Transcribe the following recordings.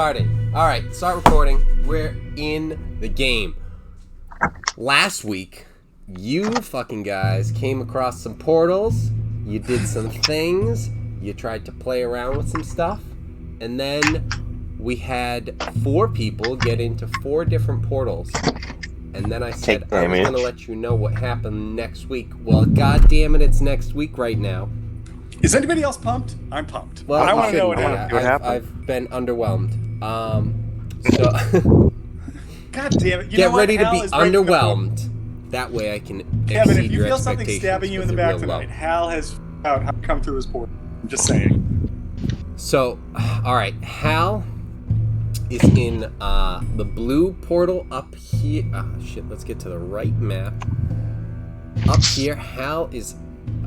Starting. All right, start recording. We're in the game. Last week, you fucking guys came across some portals. You did some things. You tried to play around with some stuff. And then we had 4 people get into 4 different portals. And then I said I was going to let you know what happened next week. Well, god damn it, it's next week right now. Is anybody else pumped? I'm pumped. Well, I want to know what happened. I've been underwhelmed. So God damn it! Get ready to be underwhelmed. That way I can Kevin, exceed if you your feel something stabbing you in the back tonight, Hal has out how to come through his portal. I'm just saying. So, all right, Hal is in the blue portal up here. Shit, let's get to the right map. Up here, Hal is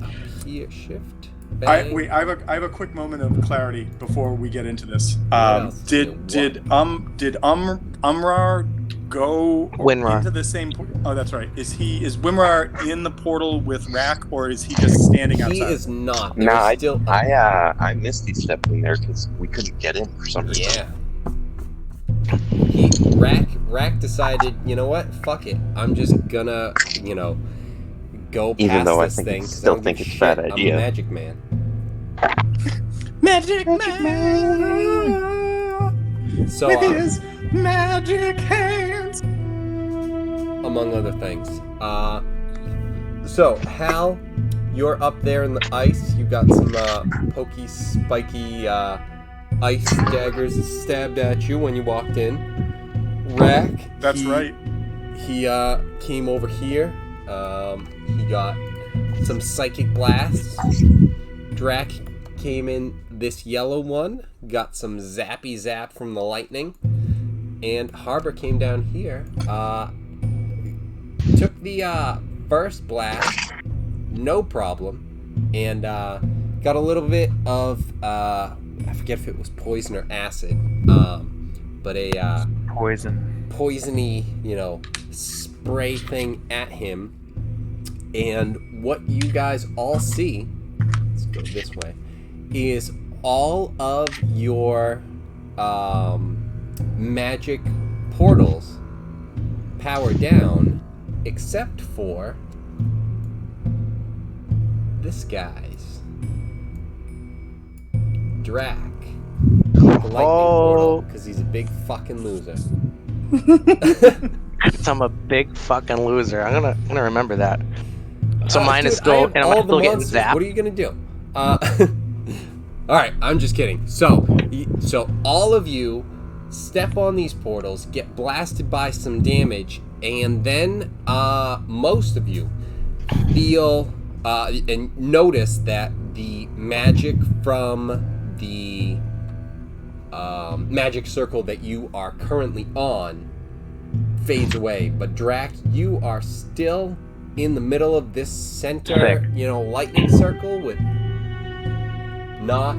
up here. Shift. I have a quick moment of clarity before we get into this. Did Umrar go into the same? Oh, that's right. Is Wimrar in the portal with Rack, or is he just standing outside? He is not. I missed he stepped in there because we couldn't get in for some reason. Yeah. Rack decided, you know what? Fuck it. I'm just gonna, go past Even though this I thing. still think it's a bad idea. I'm a magic man. Magic man! So, with his magic hands! Among other things. So, Hal, you're up there in the ice. You got some pokey, spiky ice daggers stabbed at you when you walked in. Rack. That's right. He came over here. He got some psychic blasts. Drac came in this yellow one, got some zappy zap from the lightning, and Harbor came down here, took the first blast, no problem, and got a little bit of, I forget if it was poison or acid, but a poisony, spray thing at him, and what you guys all see, let's go this way, is all of your magic portals power down, except for this guy's Drac. The lightning portal, because he's a big fucking loser. I'm a big fucking loser. I'm gonna remember that. So mine is I still, have and all I'm still the getting monsters. zapped. What are you gonna do? All right, I'm just kidding. So all of you step on these portals, get blasted by some damage, and then most of you feel and notice that the magic from the magic circle that you are currently on fades away. But Drac, you are still in the middle of this center, lightning circle with not...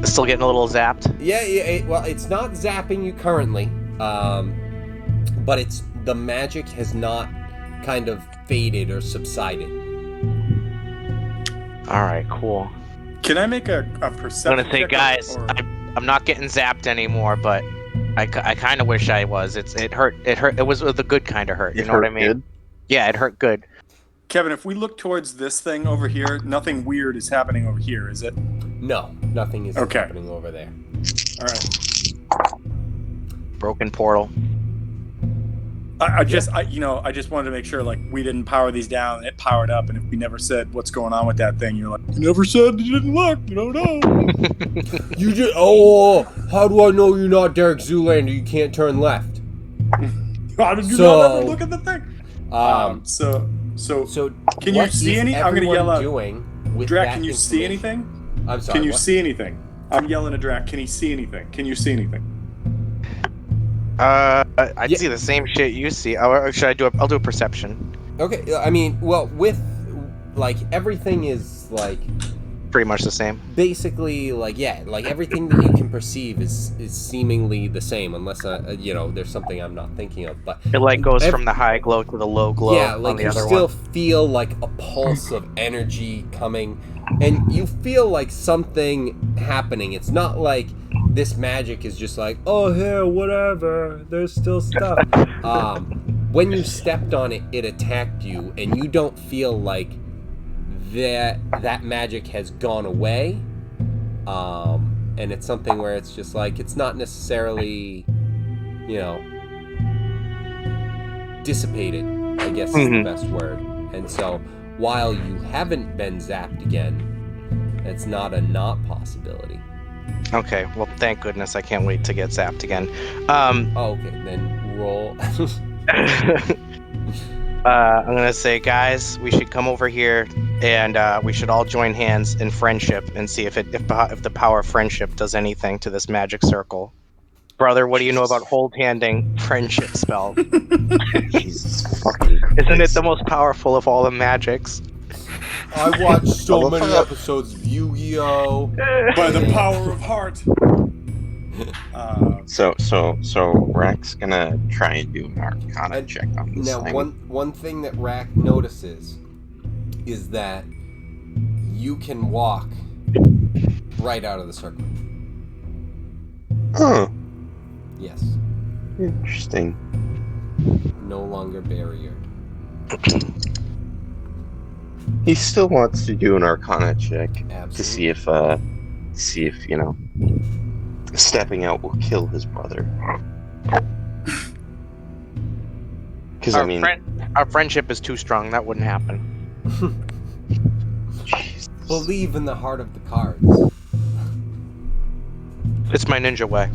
Still getting a little zapped? Yeah, well, it's not zapping you currently, but the magic has not kind of faded or subsided. Alright, cool. Can I make a perception I'm gonna say, check guys, I'm not getting zapped anymore, but I kind of wish I was. It hurt. It was the good kind of hurt. You know what I mean? Good? Yeah, it hurt good. Kevin, if we look towards this thing over here, nothing weird is happening over here, is it? No, nothing is happening over there. All right. Broken portal. I just wanted to make sure, we didn't power these down and it powered up, and if we never said what's going on with that thing, you're like, you never said you didn't look, you don't know. You just, how do I know you're not Derek Zoolander? You can't turn left. How did you not ever look at the thing? So can you see any? I'm gonna yell out. Drac, can you see anything? I'm sorry. Can you see anything? I'm yelling at Drac. Can he see anything? Can you see anything? I see the same shit you see. Or should I do? I'll do a perception. Okay. I mean, well, with everything is pretty much the same. Basically, everything that you can perceive is seemingly the same, unless there's something I'm not thinking of. But it goes from the high glow to the low glow. Yeah, on the you other still one. feel like a pulse of energy coming, and you feel like something happening. It's not like this magic is just like, oh, here, whatever. There's still stuff. When you stepped on it, it attacked you, and you don't feel like that magic has gone away. And it's something where it's just like, it's not necessarily, dissipated, I guess is the best word. And so, while you haven't been zapped again, it's not a not possibility. Okay, well, thank goodness. I can't wait to get zapped again. Okay, then roll. I'm going to say, guys, we should come over here and we should all join hands in friendship and see if the power of friendship does anything to this magic circle. Brother, what do you know about hold-handing friendship spell? Jesus fucking Christ. Isn't it the most powerful of all the magics? I watched so many episodes of Yu-Gi-Oh! By the power of heart. So Rack's gonna try and do an Arcana check on this Now, thing. one thing that Rack notices is that you can walk right out of the circle. Huh. Yes. Interesting. No longer barriered. He still wants to do an Arcana check Absolutely. to see if stepping out will kill his brother. Because our friendship is too strong. That wouldn't happen. Jesus. Believe in the heart of the cards. It's my ninja way.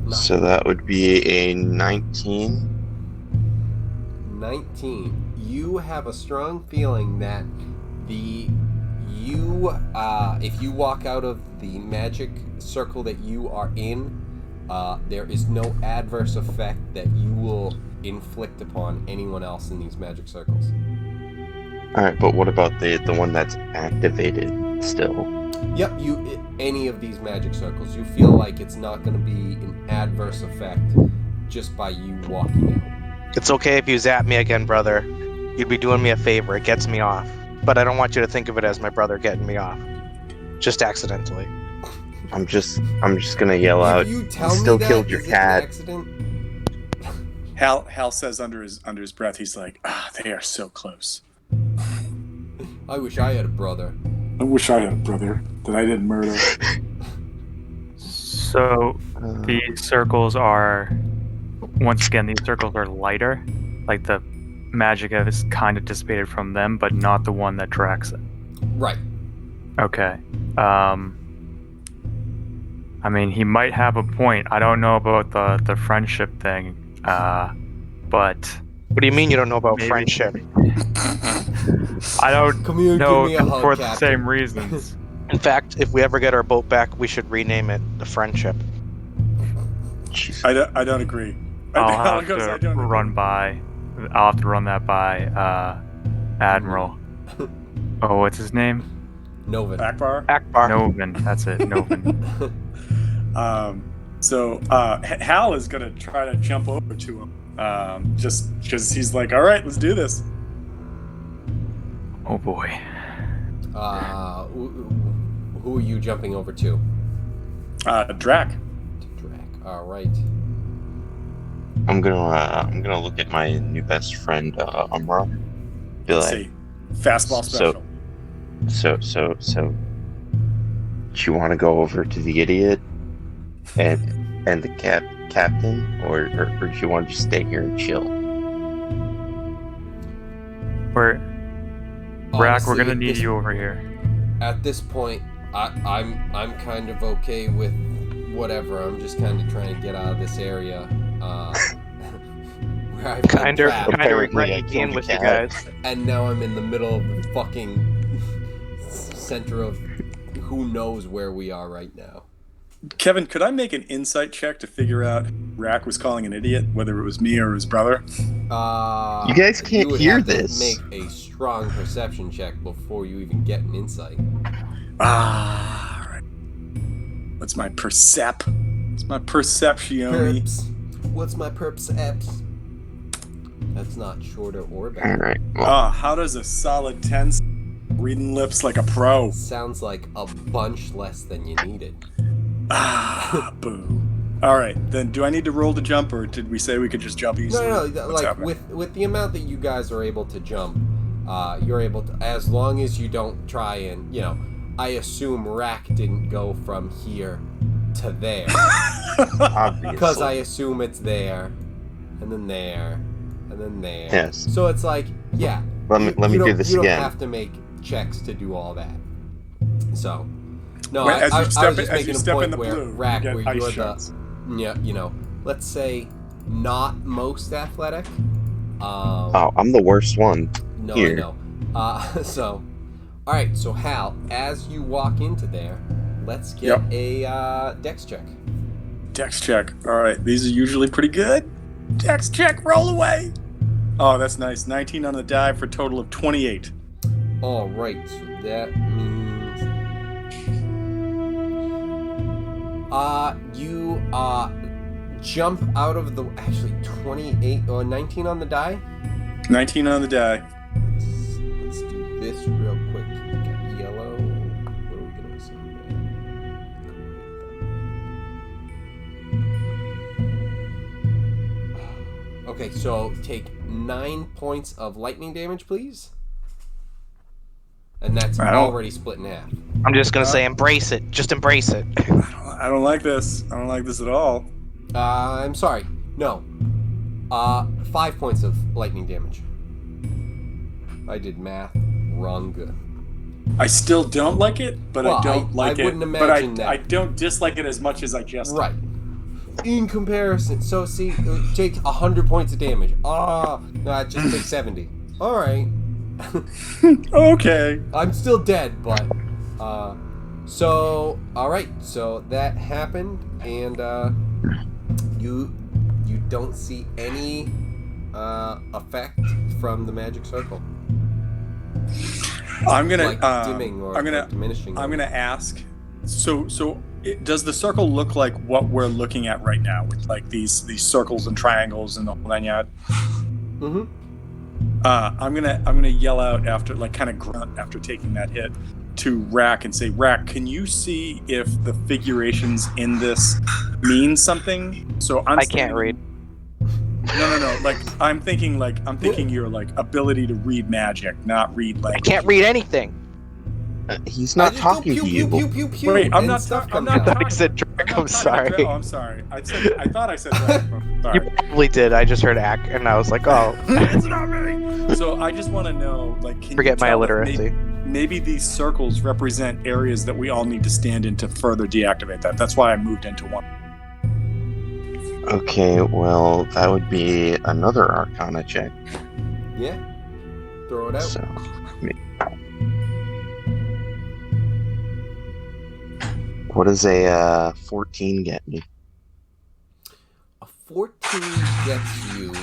So that would be a 19. 19. You have a strong feeling that if you walk out of the magic circle that you are in, there is no adverse effect that you will inflict upon anyone else in these magic circles. Alright, but what about the one that's activated still? Yep, any of these magic circles, you feel like it's not going to be an adverse effect just by you walking out. It's okay if you zap me again, brother. You'd be doing me a favor. It gets me off. But I don't want you to think of it as my brother getting me off. Just accidentally. I'm just gonna yell out. You tell You still me that, killed your is it cat. an accident? Hal says under his breath, he's like, they are so close. I wish I had a brother. I wish I had a brother that I didn't murder. So these circles are, once again, these circles are lighter. Like the magic is kind of dissipated from them, but not the one that tracks it. Right. Okay. I mean, he might have a point. I don't know about the friendship thing, but... What do you mean you don't know about maybe. friendship? I don't Come here, know give me a hug, for the Captain. same reasons. In fact, if we ever get our boat back, we should rename it the Friendship. I don't agree. I'll have to run that by Admiral. Oh, what's his name? Noven. Akbar? Akbar. Noven. That's it. Noven. So Hal is gonna try to jump over to him, just because he's like, all right, let's do this. Oh boy. Who are you jumping over to? Drac. To Drac. All right. I'm gonna look at my new best friend, Umra. Be Let's like, see. Fastball special. so, do you want to go over to the idiot and the captain, or do you want to just stay here and chill? Rack, we're gonna Honestly, need you over here. At this point, I'm kind of okay with whatever. I'm just kind of trying to get out of this area. Where I've been Kind of trapped. regret I being killed with a you cat. guys. And now I'm in the middle of the fucking center of who knows where we are right now. Kevin, could I make an insight check to figure out Rack was calling an idiot, whether it was me or his brother? You guys can't would hear have to this. Make a strong perception check before you even get an insight. All right. What's my percep? It's my perception. Perps. What's my perps? That's not shorter or better. All right. Well, How does a solid 10? Reading lips like a pro. Sounds like a bunch less than you needed. Ah, boo. All right, then do I need to roll to jump, or did we say we could just jump easily? No, What's like happening? with the amount that you guys are able to jump, you're able to, as long as you don't try and, I assume Rack didn't go from here to there. Obviously. Because I assume it's there, and then there, and then there. Yes. So it's like, yeah. Let me do this you again. You don't have to make checks to do all that. So, no, Well, I was just as making you a step in point the where blue, Rack, you where get ice you're shots. let's say not most athletic. I'm the worst one. No, here. I know. So, all right. So Hal, as you walk into there, let's get a dex check. Dex check. All right, these are usually pretty good. Dex check, roll away. Oh, that's nice. 19 on the die for a total of 28. All right. So that means you jump out of the 28 or 19 on the die. 19 on the die. Let's do this real quick. We got yellow. What are we gonna say? Okay, so take 9 points of lightning damage, please. And that's already split in half. I'm just gonna say embrace it. Just embrace it. I don't like this. I don't like this at all. I'm sorry. No. 5 points of lightning damage. I did math wrong good. I still don't like it, but Well, I don't like I it. wouldn't imagine but that. I don't dislike it as much as I just Right. In comparison, so see, take 100 points of damage. No, just take 70. All right. Okay. I'm still dead, but so all right. So that happened, and you don't see any effect from the magic circle. I'm gonna like dimming or diminishing. I'm gonna ask. So does the circle look like what we're looking at right now, with like these circles and triangles and the whole nine yard? Mm-hmm. I'm gonna yell out after, like, kind of grunt after taking that hit to Rack and say, Rack, can you see if the figurations in this mean something? So I can't read. No. I'm thinking your like ability to read magic, not read language. I can't read anything. He's not talking to you. Wait, I'm not talking. I thought he said Drac. I'm sorry. Oh, I'm sorry. I thought I said Rack. You Sorry. probably did. I just heard Ack, and I was like, oh. It's not me. So I just want to know, like, can Forget you my tell if illiteracy. Maybe these circles represent areas that we all need to stand in to further deactivate that. That's why I moved into one. Okay, well, that would be another Arcana check. Yeah. Throw it out. So, what does a 14 get me? A 14 gets you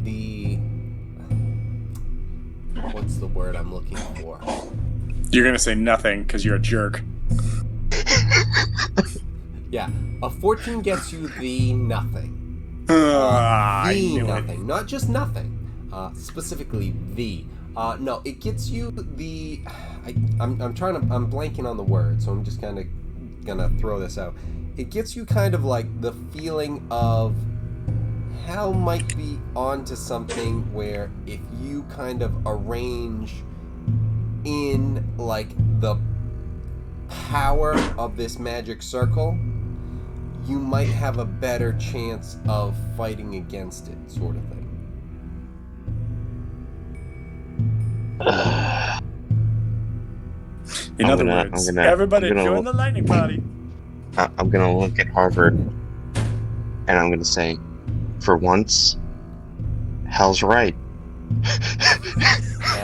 the... What's the word I'm looking for? You're gonna say nothing because you're a jerk. Yeah, a 14 gets you the nothing. I The knew it. nothing, not just nothing. Specifically the. No, it gets you the. I'm blanking on the word, so I'm just kind of gonna throw this out. It gets you kind of like the feeling of Hal might be onto something where if you kind of arrange in like the power of this magic circle, you might have a better chance of fighting against it, sort of thing. In other words, everybody join the lightning party. I'm gonna look at Harvard, and I'm gonna say, for once, Hal's right.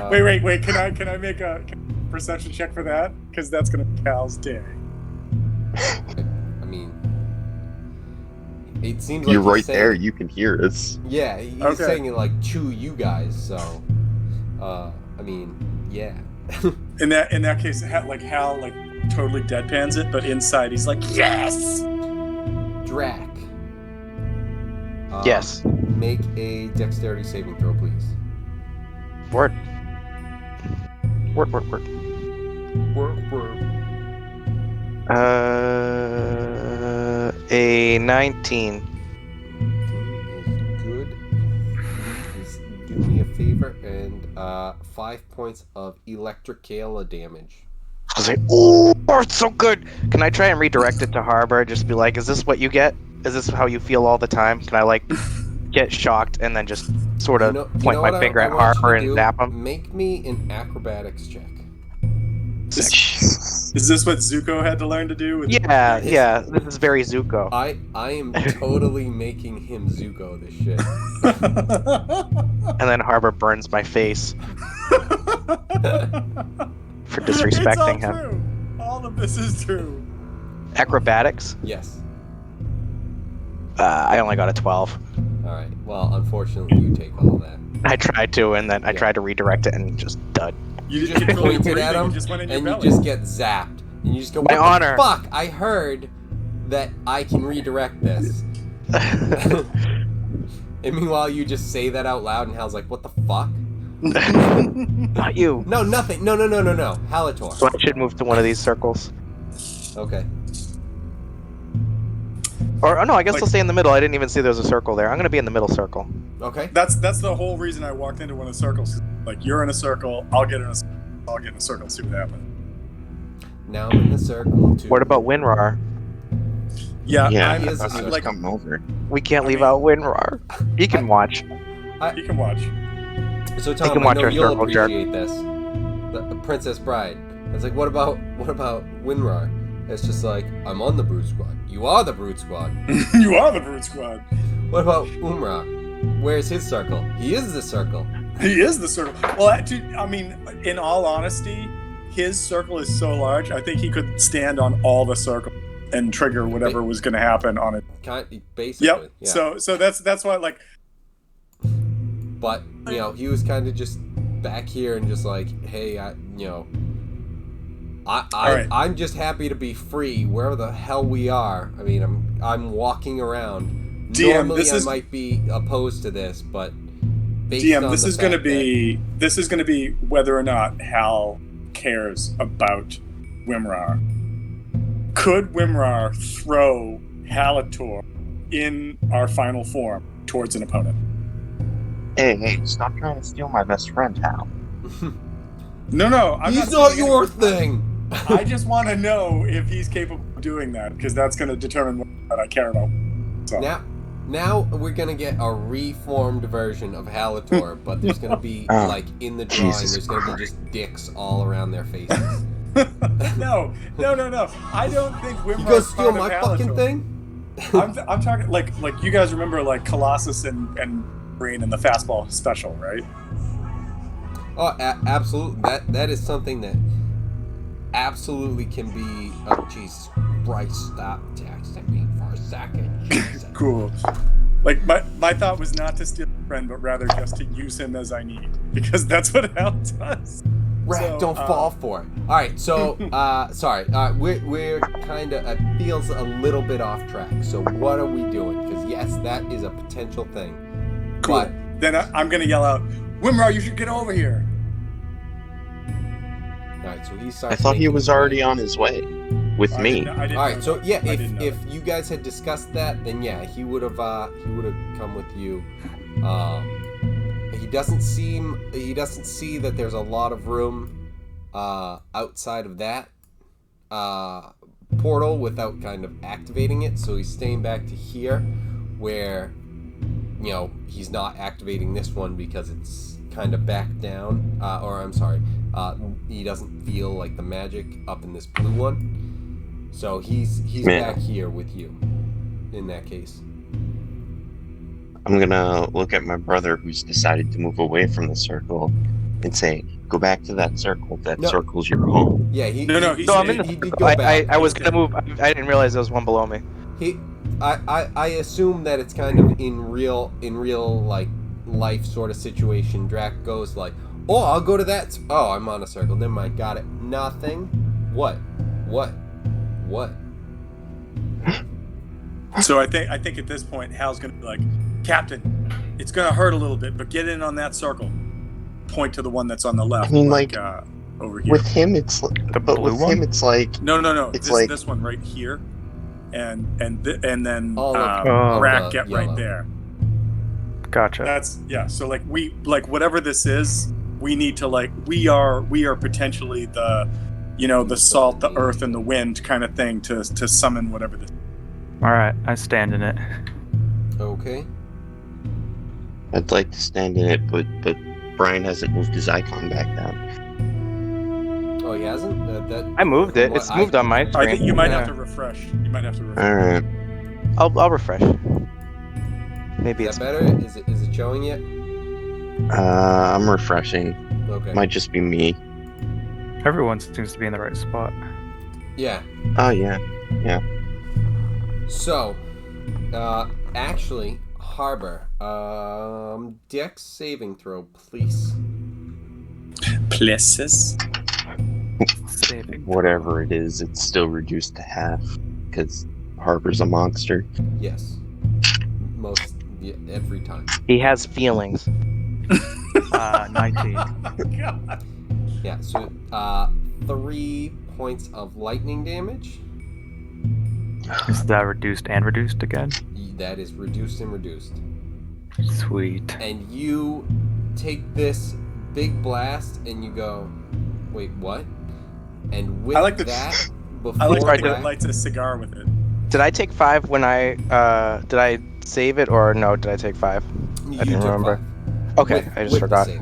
Wait. Can I make a perception check for that? Because that's gonna be Cal's day. I mean, it seems like You're he's right saying, there. You can hear us. Yeah, he's Okay. saying it like to you guys. So, I mean, yeah. In that case, Hal totally deadpans it, but inside he's like, yes. Drac. Yes. Make a dexterity saving throw, please. Word. Work. A 19. Is good. Please do me a favor and 5 points of electricala damage. I was like, oh, it's so good. Can I try and redirect it to Harbor? Just be like, is this what you get? Is this how you feel all the time? Can I like get shocked and then just sort of point my finger at Harbor and zap him? Make me an acrobatics check. Is this what Zuko had to learn to do? Yeah. This is very Zuko. I am totally making him Zuko this shit. And then Harbor burns my face for disrespecting it's all him. True. All of this is true. Acrobatics? Yes. I only got a 12. All right. Well, unfortunately, you take all that. I tried to, and then I tried to redirect it and just dud. You just pointed at him, just went in and your you belly. just get zapped. And you just go, My what honor. the fuck? I heard that I can redirect this. And meanwhile, you just say that out loud, and Hal's like, what the fuck? Not you. No, nothing. No. Halator. So I should move to one of these circles. Okay. Or, oh no, I guess I'll stay in the middle. I didn't even see there was a circle there. I'm going to be in the middle circle. Okay. That's the whole reason I walked into one of the circles. Like, you're in a circle, I'll get in a circle, see what happens. Now I'm in the circle, too. What about Winrar? Yeah, Yeah, I'm I thought he was like, coming over. We can't leave out Winrar. He can watch. you can watch. So Tom, can watch I know our you'll circle jerk. appreciate this. The Princess Bride. It's like, what about Winrar? It's just like, I'm on the Brood Squad. You are the Brood Squad. You are the Brood Squad. What about Umra? Where's his circle? He is the circle. He is the circle. Well, I mean, in all honesty, his circle is so large, I think he could stand on all the circles and trigger whatever was going to happen on it. Basically. Yep. Yeah. So that's why, like. But he was kind of just back here and just like, hey, I'm just happy to be free wherever the hell we are. I mean, I'm walking around. DM, Normally, I might be opposed to this, but based DM, on this the is going to fact be whether or not Hal cares about Wimrar. Could Wimrar throw Halator in our final form towards an opponent? Hey, stop trying to steal my best friend, Hal. No, I'm he's not not your thing. I just want to know if he's capable of doing that, because that's going to determine what I care about. So. Now we're gonna get a reformed version of Halator, but there's gonna be like in the drawing, there's gonna be just dicks all around their faces. No. I don't think Wimrar. You gonna steal my fucking thing? I'm talking like you guys remember like Colossus and Green in the fastball special, right? Oh, absolutely. That is something that absolutely can be. Oh, Jesus Christ! Stop texting me for a second. Jesus. Cool. Like my thought was not to steal a friend, but rather just to use him as I need, because that's what Hal does. Rat, don't fall for it. All right, so sorry, we're kind of it feels a little bit off track. So what are we doing? Because yes, that is a potential thing. Cool. But then I'm gonna yell out, Wimrar, you should get over here. All right, so he starts. I thought he was already on his way with me. I didn't All right, know so that. yeah, I didn't know if that. you guys had discussed that, then yeah, he would have come with you. He doesn't see that there's a lot of room outside of that portal without kind of activating it, so he's staying back to here where he's not activating this one because it's kind of back down, or I'm sorry, he doesn't feel like the magic up in this blue one, so he's back here with you in that case. I'm gonna look at my brother who's decided to move away from the circle and say, go back to that circle. That circle's your home. Yeah, I'm in the circle. I was gonna move. I didn't realize there was one below me. I assume that it's kind of in real like life sort of situation. Drac goes like, oh, I'll go to that. Oh, I'm on a circle. Never mind. Got it. Nothing. What? So I think at this point Hal's gonna be like, Captain, it's gonna hurt a little bit, but get in on that circle. Point to the one that's on the left. I mean, like over here. With him, it's The but blue with one? him, it's like No. It's This like- this one right here, and then All of Oh. Rack the get yellow. right there. Gotcha. That's yeah. So like whatever this is, we need to we are potentially the the salt, the earth, and the wind kind of thing to summon whatever this. All right, I stand in it. Okay. I'd like to stand in it, but Brian hasn't moved his icon back down. Oh, he hasn't? I moved it. What It's moved on my I screen. think you might have Yeah. to refresh. You might have to refresh. All right. I'll refresh. Maybe Is it's that better? Is it showing yet? I'm refreshing. Okay. Might just be me. Everyone seems to be in the right spot. Yeah. Oh yeah. So, actually, Harbor, Dex saving throw, please. Places. Saving. Whatever it is, it's still reduced to half because Harper's a monster. Yes. Every time. he has feelings. 19. God. Yeah, so, 3 points of lightning damage. Is that reduced and reduced again? That is reduced and reduced. Sweet. And you take this big blast and you go, wait, what? And with I like the- that, before I like Right, that that, it lights a cigar with it. Did I take 5 when I did I save it or no? Did I take 5? you I didn't took remember. 5. Okay, With- I just with the forgot. save.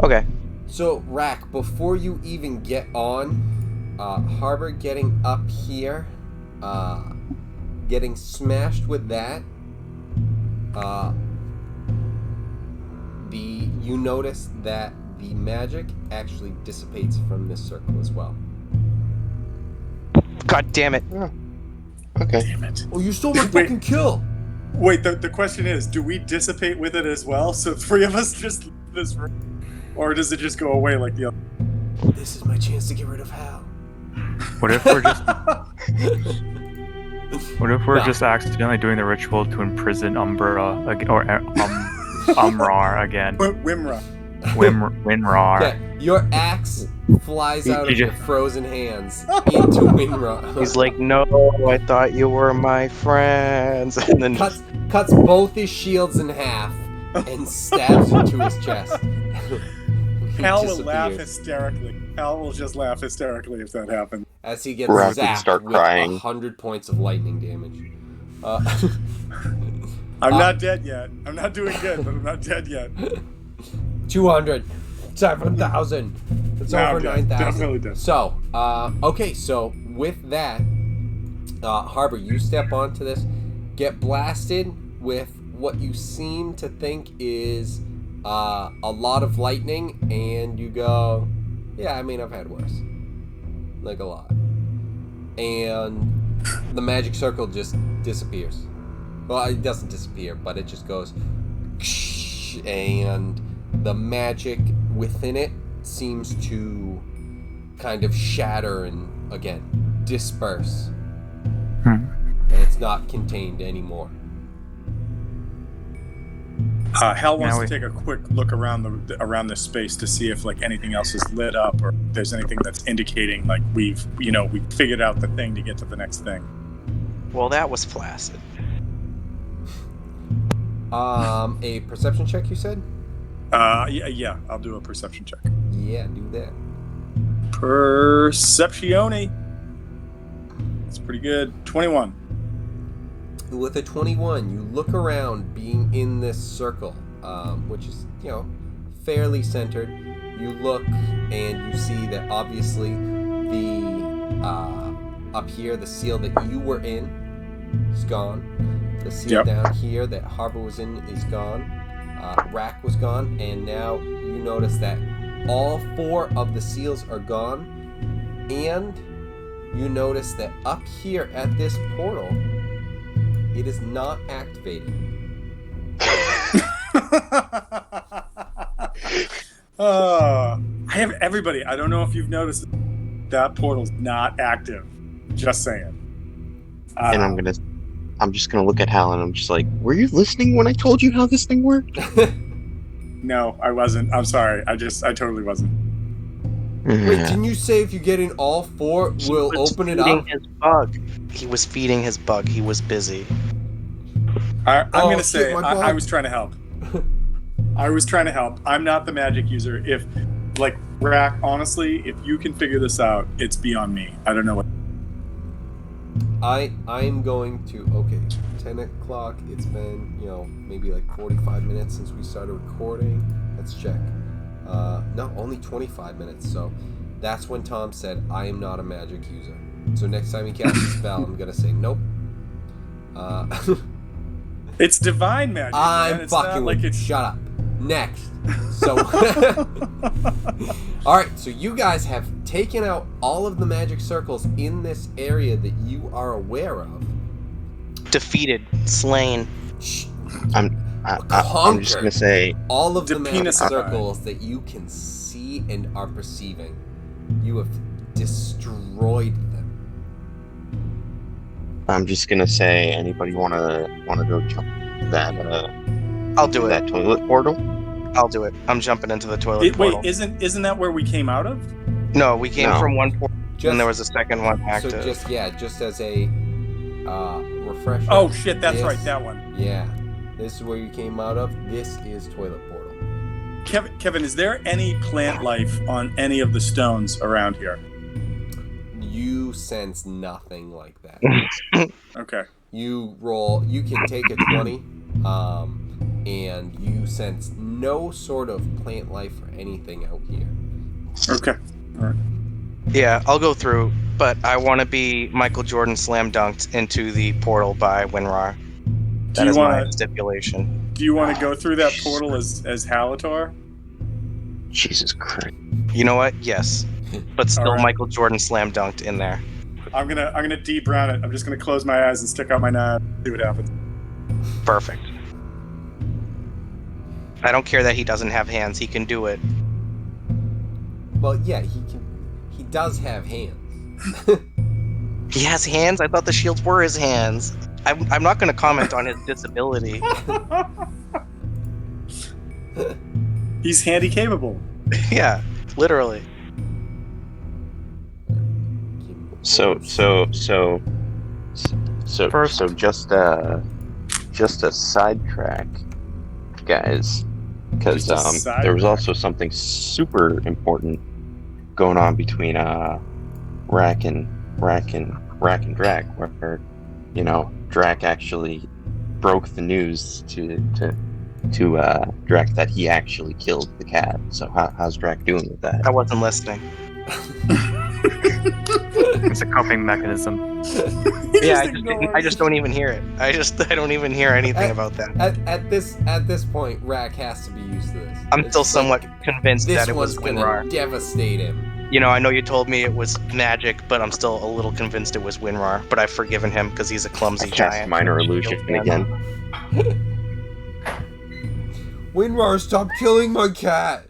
Okay. So, Rack, before you even get on, Harbor getting up here, getting smashed with that, you notice that the magic actually dissipates from this circle as well. God damn it. Okay. Damn it. Oh, you stole my Wait. fucking kill! Wait, the question is, do we dissipate with it as well? So 3 of us just leave this room? Or does it just go away like the other? This is my chance to get rid of Hal. What if we're just Well. just accidentally doing the ritual to imprison Umbra or Umrar again? Wimra. Winrar. Okay, your axe flies out of you your just- frozen hands into Winra. He's like, no, I thought you were my friends, and then cuts both his shields in half and stabs into his chest. He Hal will laugh disappears hysterically. Hal will just laugh hysterically if that happens. as he gets Rock would zapped start with crying. 100 points of lightning damage. I'm not dead yet. I'm not doing good, but I'm not dead yet. 200, 7,000. It's No, I'm over dead. 9,000. Definitely dead. So, okay, so with that, Harbor, you step onto this, get blasted with what you seem to think is a lot of lightning, and you go, yeah, I mean, I've had worse. Like a lot. And the magic circle just disappears. Well, it doesn't disappear, but it just goes, and the magic within it seems to kind of shatter and, again, disperse. And it's not contained anymore. Hal wants Now to take a quick look around this space to see if like anything else is lit up or if there's anything that's indicating like we figured out the thing to get to the next thing. well, that was flaccid. A perception check, you said? Yeah, I'll do a perception check. Yeah, do that. Perceptione. That's pretty good. 21. With a 21, you look around being in this circle, which is, fairly centered. You look and you see that obviously the, up here, the seal that you were in is gone. The seal Yep. down here that Harbor was in is gone. Rack was gone, and now you notice that all 4 of the seals are gone, and you notice that up here at this portal, it is not activated. I have everybody. I don't know if you've noticed that portal's not active. Just saying. And I'm just gonna look at Hal and I'm just like, were you listening when I told you how this thing worked? No, I wasn't. I'm sorry. I totally wasn't. Wait, didn't you say if you get in all 4, we'll open it up? His bug. He was feeding his bug. He was busy. I'm Oh, gonna shit, say my I bug. was trying to help. I was trying to help. I'm not the magic user. If, like, Rack, honestly, if you can figure this out, it's beyond me. I don't know what. I'm going to, okay, 10 o'clock, it's been, maybe like 45 minutes since we started recording. Let's check. No, only 25 minutes, so that's when Tom said, I am not a magic user. So next time he casts a spell, I'm gonna say, nope. It's divine magic. I'm man. It's fucking not like with you. it's. Shut up. Next. So, alright, so you guys have taken out all of the magic circles in this area that you are aware of. Defeated, slain. I'm just gonna say all of the magic Depenified. circles that you can see and are perceiving. You have destroyed them. I'm just gonna say anybody wanna go jump that I'll do it. that toilet portal? I'll do it. I'm jumping into the toilet portal. Wait, isn't that where we came out of? No, we came No. from one portal, and there was a second one So active. just as a refresher. Oh shit, that's this- right, that one. Yeah. This is where you came out of. This is toilet portal. Kevin, is there any plant life on any of the stones around here? You sense nothing like that. Okay. You can take a 20, and you sense no sort of plant life or anything out here. Okay. All right. Yeah, I'll go through, but I want to be Michael Jordan slam dunked into the portal by Winrar. That is my stipulation. Do you want to go through that portal as Halator? Jesus Christ. You know what? Yes, but still All right. Michael Jordan slam dunked in there. I'm gonna de-brown it. I'm just gonna close my eyes and stick out my knife. See what happens. Perfect. I don't care that he doesn't have hands. He can do it. Well, yeah, he can. He does have hands. He has hands? I thought the shields were his hands. I'm not going to comment on his disability. He's handy capable. Yeah, literally. So First- just a sidetrack, guys, because Just a there was sidetrack. also something super important going on between Rack and Drac, where Drac actually broke the news to Drac that he actually killed the cat. So how's Drac doing with that? I wasn't listening. It's a coping mechanism. Yeah, I just don't even hear it. I don't even hear anything about that. At this point, Rack has to be used to this. I'm It's still like, somewhat convinced This that it was was gonna Winrar. devastate him. You know, I know you told me it was magic, but I'm still a little convinced it was Winrar. But I've forgiven him because he's a clumsy I cast giant. minor illusion again. Winrar, stop killing my cat.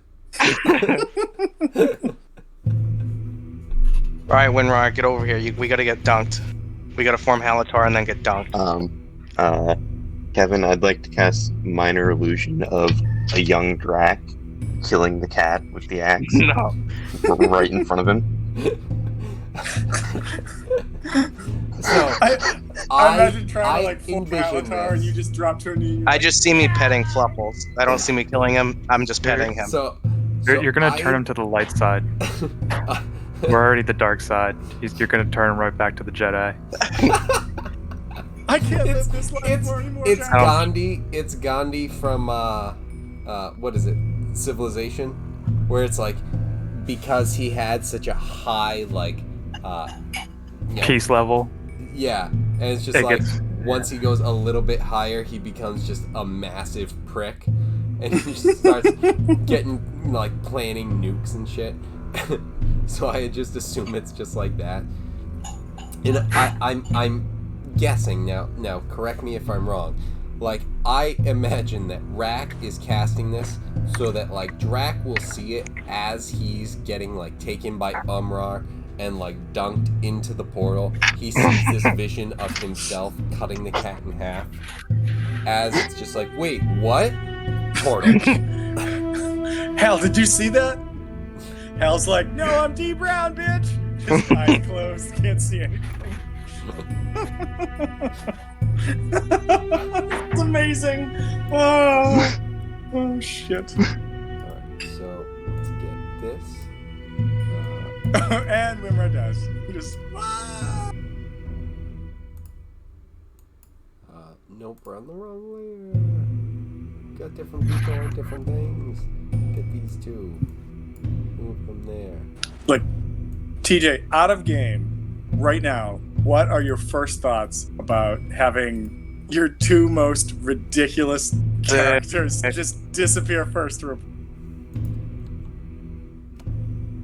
All right, Winrar, get over here. We gotta get dunked. We gotta form Halatar and then get dunked. Kevin, I'd like to cast minor illusion of a young Drac killing the cat with the axe No. right in front of him. So I imagine trying to I form envision Halatar and this. you just drop to a knee. I just see me petting Fluffles. I don't see me killing him. I'm just petting him. So You're gonna turn him to the light side. We're already the dark side. You're gonna turn him right back to the Jedi. I can't It's live this life for anymore. it's Jack. Gandhi. It's Gandhi from what is it? Civilization, where it's like because he had such a high Peace level. yeah, and it's just It like gets- once he goes a little bit higher, he becomes just a massive prick, and he just starts getting planning nukes and shit. So I just assume it's just like that. And I'm guessing now. Correct me if I'm wrong. I imagine that Rack is casting this so that Drac will see it as he's getting taken by Umrar and dunked into the portal. He sees this vision of himself cutting the cat in half. As it's just wait, what? Portal. Hal, did you see that? Hal's like, no, I'm D Brown, bitch. His eyes closed, can't see anything. It's amazing. Oh shit. Alright, so let's get this. And Wimmer does. Just Nope, we're on the wrong way. Got different people on different things. Get these two. Move them there. Look, TJ, out of game right now, what are your first thoughts about having your two most ridiculous characters just disappear first?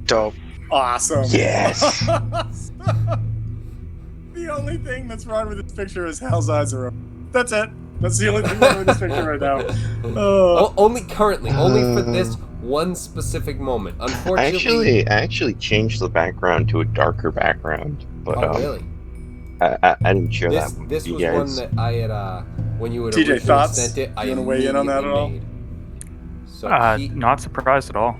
Dope. Awesome. Yes. The only thing that's wrong with this picture is Hal's eyes are open. That's it. That's the only thing wrong with this picture right now. Only currently, only for this one specific moment. Unfortunately, I actually changed the background to a darker background, but really? I didn't share that with This you was guys. one that I had when you had TJ, originally thoughts? sent it. I You wanna weigh in on that at all? made. So Not surprised at all.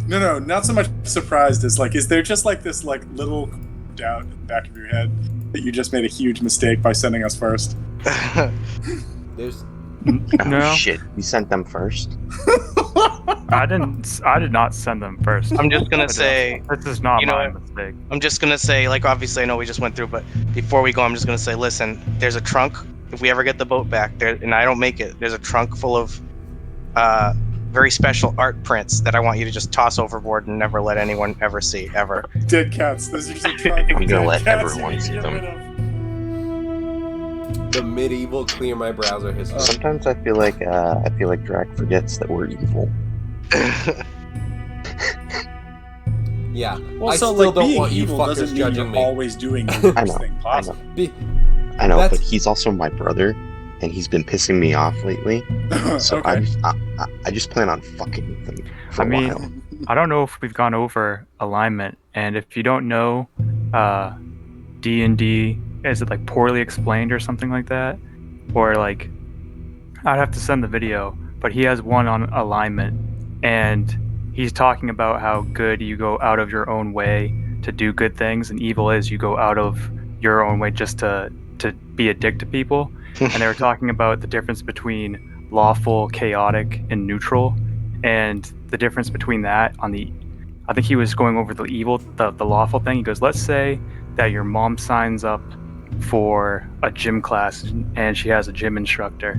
No, not so much surprised as like, is there just like this like little doubt in the back of your head that you just made a huge mistake by sending us first? there's Oh No. shit, we sent them first. I did not send them first. I'm just gonna But, say, this is not you know my what? mistake. I'm just gonna say, like, obviously I know we just went through, but before we go, I'm just gonna say, listen, there's a trunk. If we ever get the boat back there, and I don't make it, there's a trunk full of very special art prints that I want you to just toss overboard and never let anyone ever see, ever. Dead cats. Those are just dead We're gonna let cats everyone you need to see get them. rid of. the medieval clear my browser history. Sometimes I feel like Drac forgets that we're evil. Yeah, Well, I so still like don't being want you evil fuckers doesn't mean judging you're me. always doing the I worst know, thing I possible. I know, That's- but he's also my brother, and he's been pissing me off lately. So Okay. I just plan on fucking with him for I a mean, while. I don't know if we've gone over alignment, and if you don't know, D&D, is it like poorly explained or something like that? Or like, I'd have to send the video, but he has one on alignment, and he's talking about how good you go out of your own way to do good things, and evil is you go out of your own way just to be a dick to people. And they were talking about the difference between lawful, chaotic, and neutral, and the difference between that on the, I think he was going over the evil, the lawful thing. He goes, let's say that your mom signs up for a gym class and she has a gym instructor,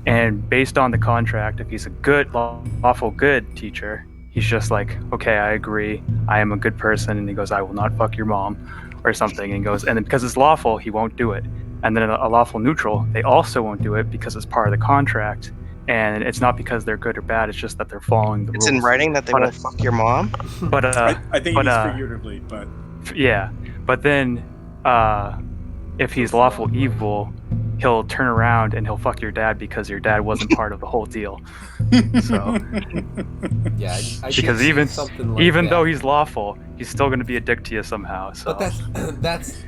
and based on the contract, if he's a good, lawful good teacher, he's just like, okay, I agree, I am a good person, and he goes, I will not fuck your mom or something, and he goes, and then because it's lawful, he won't do it. And then a lawful neutral, they also won't do it because it's part of the contract, and it's not because they're good or bad, it's just that they're following the It's rules. in writing that they But, won't fuck your mom. But I think but, it means figuratively, but yeah, but then if he's lawful evil, he'll turn around and he'll fuck your dad because your dad wasn't part of the whole deal. So Yeah, I because did see something like even that. though he's lawful, he's still going to be a dick to you somehow. So But that's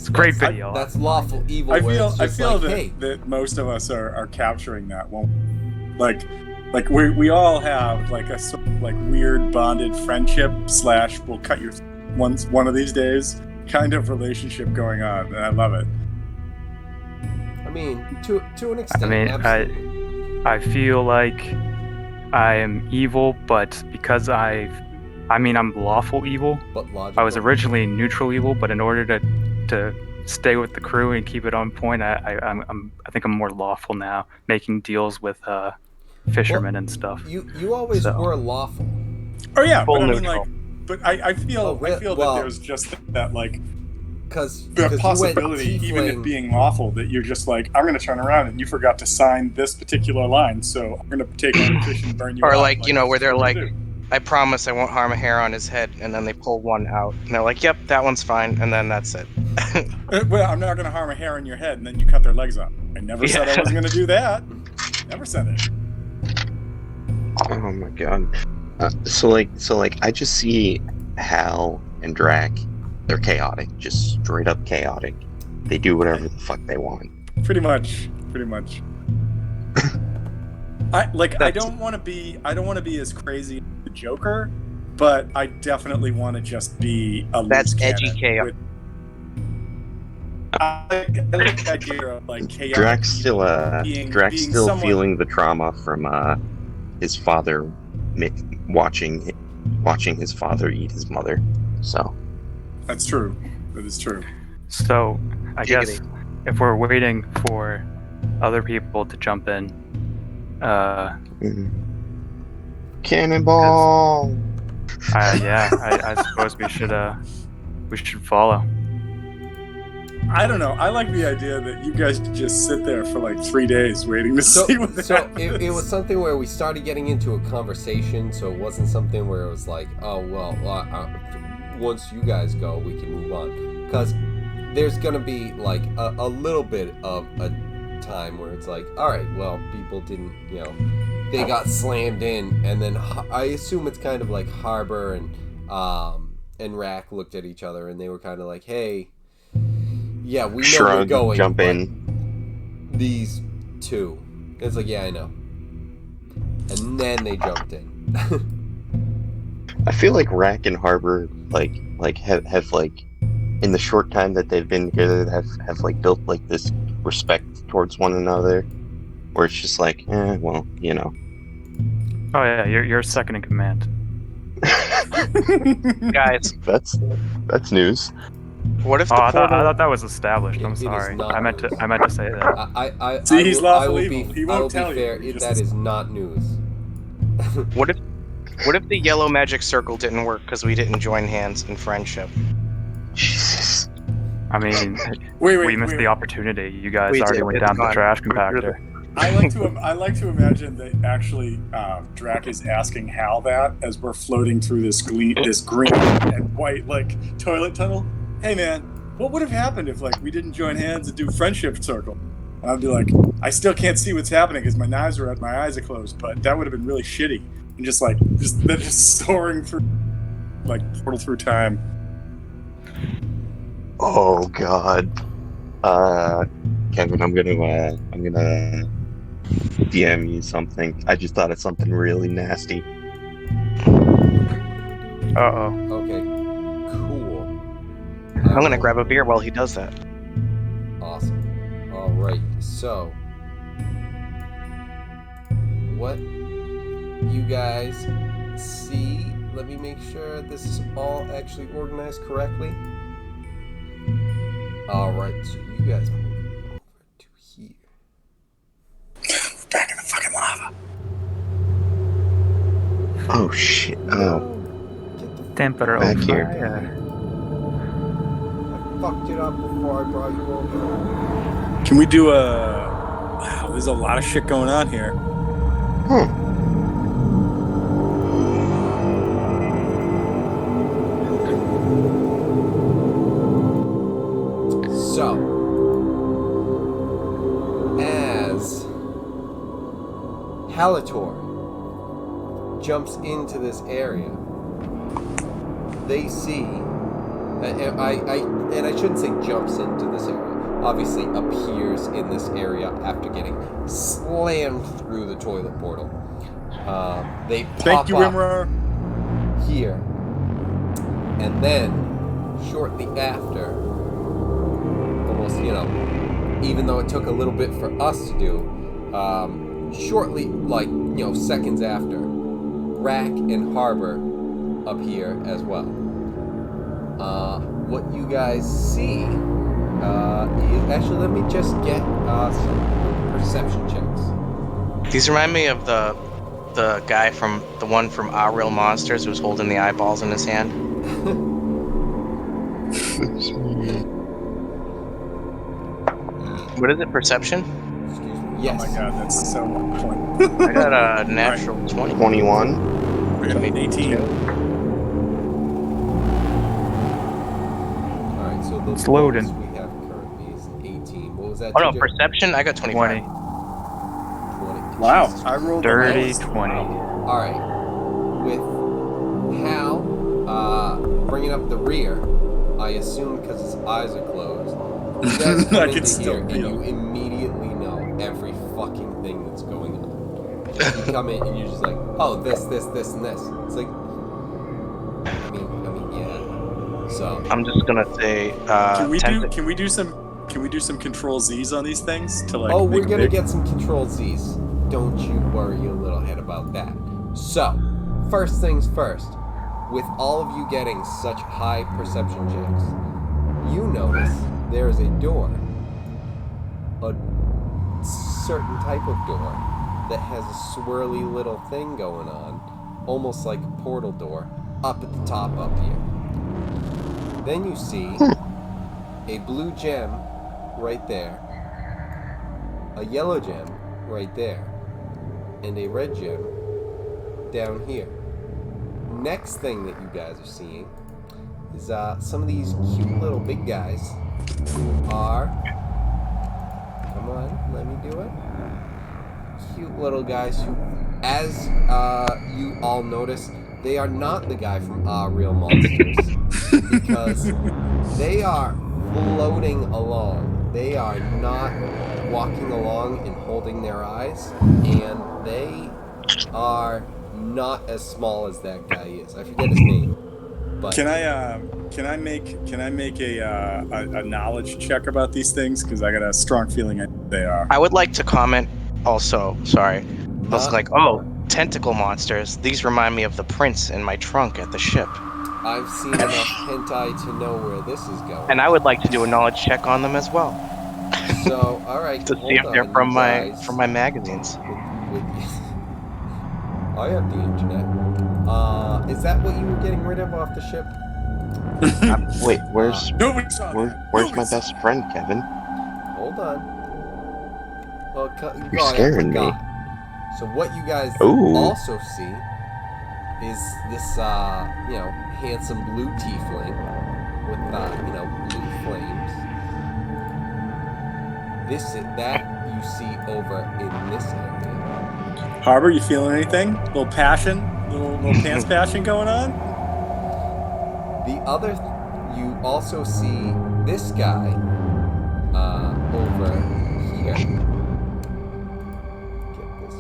great that's- video. That's lawful evil. I where feel it's I just feel like, that, hey, that most of us are capturing that one. Like we all have like a sort of like weird bonded friendship / we'll cut your one of these days kind of relationship going on, and I love it. I mean, to an extent, I mean, absolutely. I feel like I am evil, but because I'm lawful evil. But logical. I was originally neutral evil, but in order to stay with the crew and keep it on point, I think I'm more lawful now, making deals with fishermen and stuff. You always So. were lawful. Oh yeah, Full but I mean neutral. like, but I feel well, that there's just that like Because the possibility, even it being lawful, that you're just like, I'm going to turn around and you forgot to sign this particular line, so I'm going to take on a fish and burn you Or out. like, you know, where that's they're what like, we do. I promise I won't harm a hair on his head, and then they pull one out, and they're like, yep, that one's fine, and then that's it. Well, I'm not going to harm a hair in your head, and then you cut their legs off. I never said I Yeah. wasn't going to do that. Never said it. Oh my god. So like I just see Hal and Drac. They're chaotic, just straight up chaotic. They do whatever the fuck they want. Pretty much. I don't want to be as crazy as the Joker, but I definitely want to just be a That's loose edgy cannon. chaos. I like the idea of like chaotic Drax still being someone. feeling the trauma from his father watching his father eat his mother. So That's true. That is true. So I Giggity. guess if we're waiting for other people to jump in, cannonball. I suppose we should follow. I don't know. I like the idea that you guys could just sit there for like 3 days waiting to see what happens. It was something where we started getting into a conversation, so it wasn't something where it was like, oh, well, once you guys go, we can move on. Because there's going to be like a little bit of a time where it's like, all right, well, people didn't, they got slammed in, and then I assume it's kind of like Harbor and Rack looked at each other, and they were kind of like, hey, yeah, we know we're going. Jump in. These two. It's like, yeah, I know. And then they jumped in. I feel like Rack and Harbor have like in the short time that they've been together have like built like this respect towards one another, where it's just like, well, Oh yeah, you're second in command. Guys, that's news. what if the I portal... thought that was established. I'm It is sorry. not I meant to say that. See, he's lawful I evil. He will won't be tell fair. you. That is not news. What if the yellow magic circle didn't work because we didn't join hands in friendship? Jesus. I mean, we missed the opportunity. You guys We already did. went It's down the gone. trash compactor. I like to imagine that actually Drac is asking Hal that as we're floating through this green and white like toilet tunnel. Hey man, what would have happened if like we didn't join hands and do friendship circle? And I'd be like, I still can't see what's happening because my eyes are closed, but that would have been really shitty. And just soaring through like portal through time. Oh God. Kevin, I'm gonna DM you something. I just thought of something really nasty. Uh-oh. Okay. Cool. I'm gonna grab a beer while he does that. Awesome. All right. So, what you guys see? Let me make sure this is all actually organized correctly. All right. So you guys move over to here. Back in the fucking lava. Oh shit. Oh. Get the Temper Back of here. fire. I fucked it up before I brought you over. Can we do a... Wow, there's a lot of shit going on here. So, as Halator jumps into this area, they see, and I shouldn't say jumps into this area, obviously appears in this area after getting slammed through the toilet portal. They pop Thank you, up Imrar. here, and then shortly after, almost, even though it took a little bit for us to do, shortly, seconds after, Rack and Harbor appear as well. What you guys see actually, let me just get some perception checks. These remind me of the guy from the one from Our Real Monsters who was holding the eyeballs in his hand. What is it? Perception? Excuse me. Yes. Oh my god, that's so on point. I got a natural 20. 21. I got an 18. Alright, so the It's loading. lowest we have currently is 18. What was that? Oh no, TJ? perception? I got 25. 20. 20. Wow, Jesus. I rolled Dirty the lowest. 20. Alright. With Hal bringing up the rear, I assume because his eyes are closed, you guys come I into can still here and feel. you immediately know every fucking thing that's going on. You come in and you're just like, oh, this, and this. It's like, So I'm just gonna say. Can we do some Control Z's on these things to like? oh, make we're them gonna big? get some Control Z's. Don't you worry your little head about that. So, first things first. With all of you getting such high perception checks, you notice there is a door, a certain type of door that has a swirly little thing going on, almost like a portal door, up at the top up here. Then you see a blue gem right there, a yellow gem right there, and a red gem down here. Next thing that you guys are seeing is some of these cute little big guys who are, come on, let me do it. Cute little guys who, as you all notice, they are not the guy from Real Monsters because they are floating along. They are not walking along and holding their eyes, and they are not as small as that guy is. I forget his name, but Can I make a knowledge check about these things? Because I got a strong feeling they are. I would like to comment also. Sorry. I was like, oh, tentacle monsters. These remind me of the prints in my trunk at the ship. I've seen enough hentai to know where this is going. And I would like to do a knowledge check on them as well. So, all right, To see if they're on, from you my guys. from my magazines. I have the internet. Is that what you were getting rid of off the ship? Wait, where's Nobody saw that. where's Nobody my saw best that. friend, Kevin? Hold on. You're scaring me. So what you guys Ooh. also see is this, handsome blue tiefling with, blue flames. That you see over in this area. Harbor, you feeling anything? Little passion, little pants passion going on? You also see this guy over here. Get this.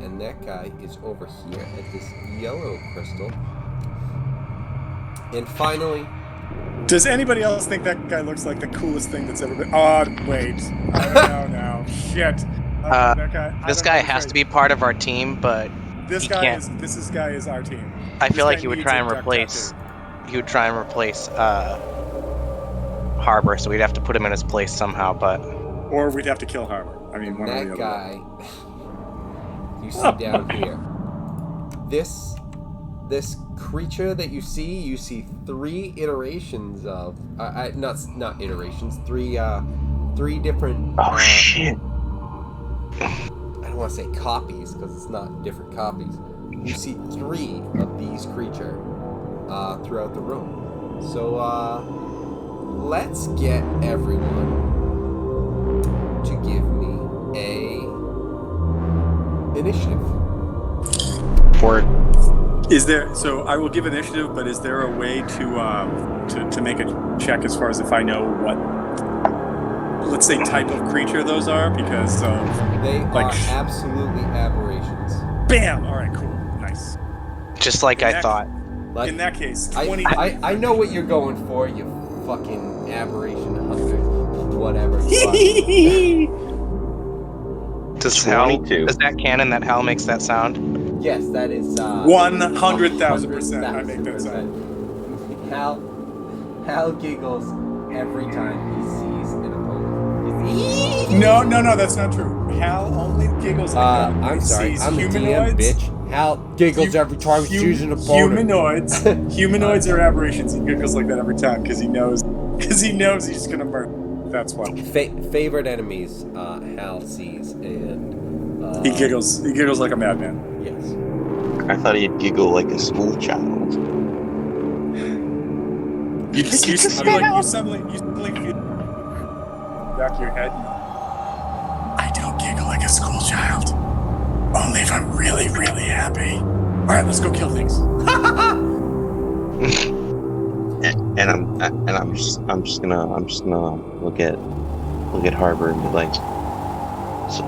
And that guy is over here at this yellow crystal. And finally, Does anybody else think that guy looks like the coolest thing that's ever been? Oh, wait. No. Shit. That guy, This guy has to be part of our team, but This he guy can't. is our team. I This feel like guy he would needs try a and duck replace. tattoo. He would try and replace Harbor, so we'd have to put him in his place somehow. But Or we'd have to kill Harbor. I mean, one or the that other. guy you see down here. This creature that you see 3 iterations of. Not iterations. 3 different. Oh shit! I don't want to say copies because it's not different copies. You see 3 of these creatures throughout the room. So let's get everyone to give me a initiative. Is there? So I will give initiative, but is there a way to make a check as far as if I know what, let's say, type of creature those are? Because They like are absolutely aberrations. bam! All right, cool, nice. just like I thought. Like, In that case, I 20. I know what you're going for, you fucking aberration hunter, whatever. You Does Hal? 22. Is that canon that Hal makes that sound? are. Yes, that is 100,000%. I make that sound. Hal giggles every time he sees an opponent. No, that's not true. Hal only giggles like that when I'm he sorry, sees I'm the DM, humanoids. bitch. Hal giggles every time he sees an opponent. Humanoids are aberrations. He giggles like that every time because he knows he's gonna murder. That's why Favorite enemies, Hal sees, and he giggles. He giggles like a madman. Yes. I thought he'd giggle like a school child. You suddenly feel back of your head. I don't giggle like a school child. Only if I'm really, really happy. All right, let's go kill things. And I'm just gonna look at Harbor and be like, so